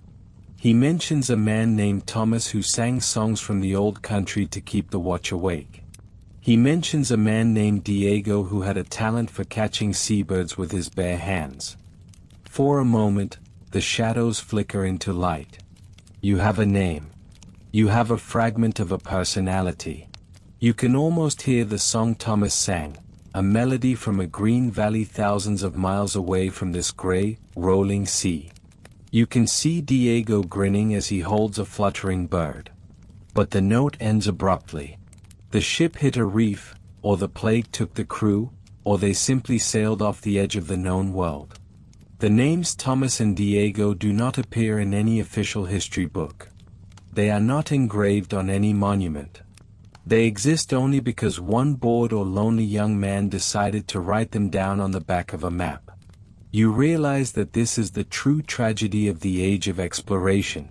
Speaker 1: He mentions a man named Thomas who sang songs from the old country to keep the watch awake. He mentions a man named Diego who had a talent for catching seabirds with his bare hands. For a moment, the shadows flicker into light. You have a name. You have a fragment of a personality. You can almost hear the song Thomas sang, a melody from a green valley thousands of miles away from this gray, rolling sea. You can see Diego grinning as he holds a fluttering bird. But the note ends abruptly. The ship hit a reef, or the plague took the crew, or they simply sailed off the edge of the known world. The names Thomas and Diego do not appear in any official history book. They are not engraved on any monument. They exist only because one bored or lonely young man decided to write them down on the back of a map. You realize that this is the true tragedy of the age of exploration.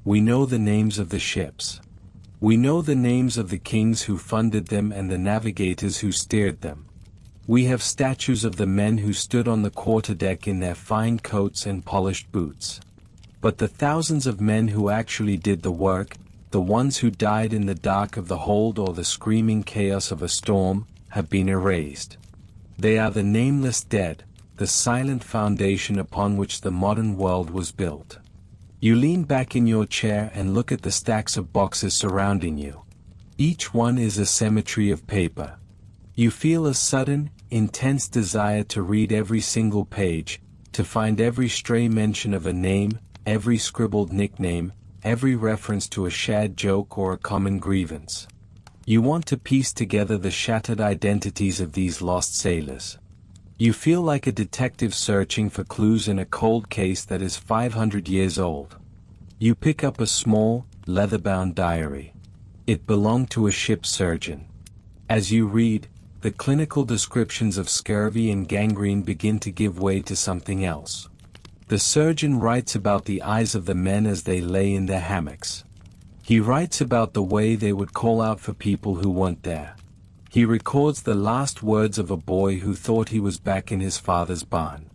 Speaker 1: We know the names of the ships. We know the names of the kings who funded them and the navigators who steered them. We have statues of the men who stood on the quarterdeck in their fine coats and polished boots. But the thousands of men who actually did the work, the ones who died in the dark of the hold or the screaming chaos of a storm, have been erased. They are the nameless dead, the silent foundation upon which the modern world was built. You lean back in your chair and look at the stacks of boxes surrounding you. Each one is a cemetery of paper. You feel a sudden, intense desire to read every single page, to find every stray mention of a name, every scribbled nickname, every reference to a shared joke or a common grievance. You want to piece together the shattered identities of these lost sailors. You feel like a detective searching for clues in a cold case that is 500 years old. You pick up a small, leather-bound diary. It belonged to a ship surgeon. As you read, the clinical descriptions of scurvy and gangrene begin to give way to something else. The surgeon writes about the eyes of the men as they lay in their hammocks. He writes about the way they would call out for people who weren't there. He records the last words of a boy who thought he was back in his father's barn.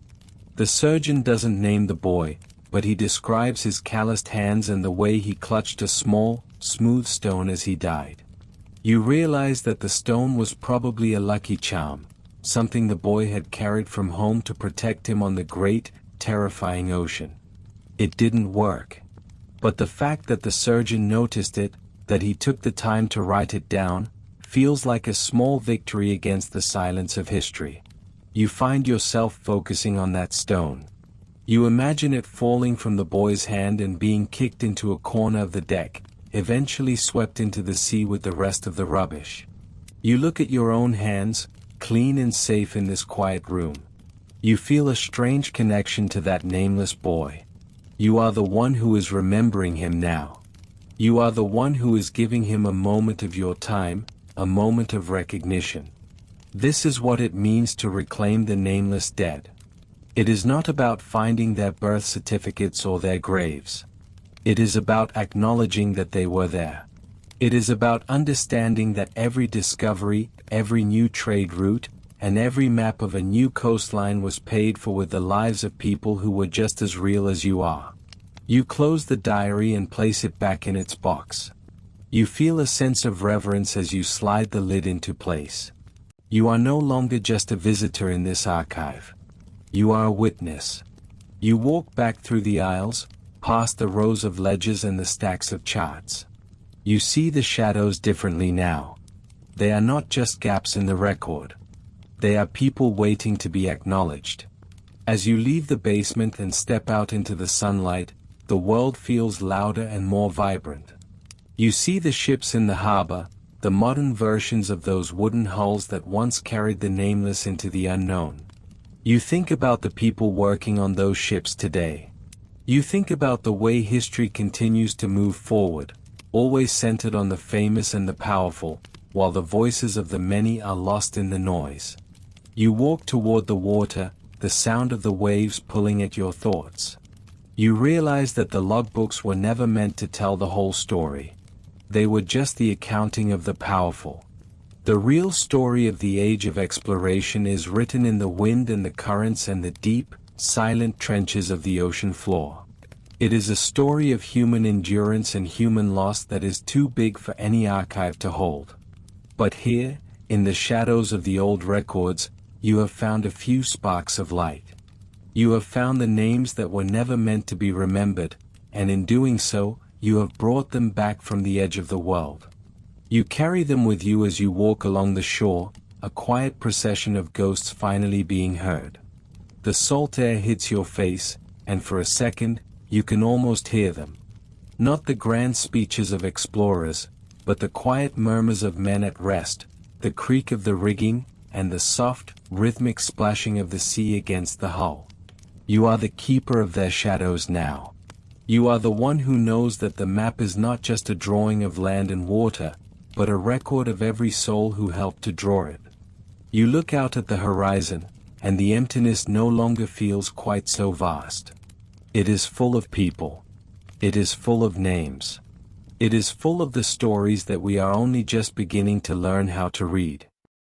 Speaker 1: The surgeon doesn't name the boy, but he describes his calloused hands and the way he clutched a small, smooth stone as he died. You realize that the stone was probably a lucky charm, something the boy had carried from home to protect him on the great, terrifying ocean. It didn't work. But the fact that the surgeon noticed it, that he took the time to write it down, feels like a small victory against the silence of history. You find yourself focusing on that stone. You imagine it falling from the boy's hand and being kicked into a corner of the deck, eventually swept into the sea with the rest of the rubbish. You look at your own hands, clean and safe in this quiet room. You feel a strange connection to that nameless boy. You are the one who is remembering him now. You are the one who is giving him a moment of your time, a moment of recognition. This is what it means to reclaim the nameless dead. It is not about finding their birth certificates or their graves. It is about acknowledging that they were there. It is about understanding that every discovery, every new trade route, and every map of a new coastline was paid for with the lives of people who were just as real as you are. You close the diary and place it back in its box. You feel a sense of reverence as you slide the lid into place. You are no longer just a visitor in this archive. You are a witness. You walk back through the aisles, past the rows of ledgers and the stacks of charts. You see the shadows differently now. They are not just gaps in the record. They are people waiting to be acknowledged. As you leave the basement and step out into the sunlight, the world feels louder and more vibrant. You see the ships in the harbor, the modern versions of those wooden hulls that once carried the nameless into the unknown. You think about the people working on those ships today. You think about the way history continues to move forward, always centered on the famous and the powerful, while the voices of the many are lost in the noise. You walk toward the water, the sound of the waves pulling at your thoughts. You realize that the logbooks were never meant to tell the whole story. They were just the accounting of the powerful. The real story of the age of exploration is written in the wind and the currents and the deep, silent trenches of the ocean floor. It is a story of human endurance and human loss that is too big for any archive to hold. But here, in the shadows of the old records, you have found a few sparks of light. You have found the names that were never meant to be remembered, and in doing so, you have brought them back from the edge of the world. You carry them with you as you walk along the shore, a quiet procession of ghosts finally being heard. The salt air hits your face, and for a second, you can almost hear them. Not the grand speeches of explorers, but the quiet murmurs of men at rest, the creak of the rigging, and the soft, rhythmic splashing of the sea against the hull. You are the keeper of their shadows now. You are the one who knows that the map is not just a drawing of land and water, but a record of every soul who helped to draw it. You look out at the horizon, and the emptiness no longer feels quite so vast. It is full of people. It is full of names. It is full of the stories that we are only just beginning to learn how to read.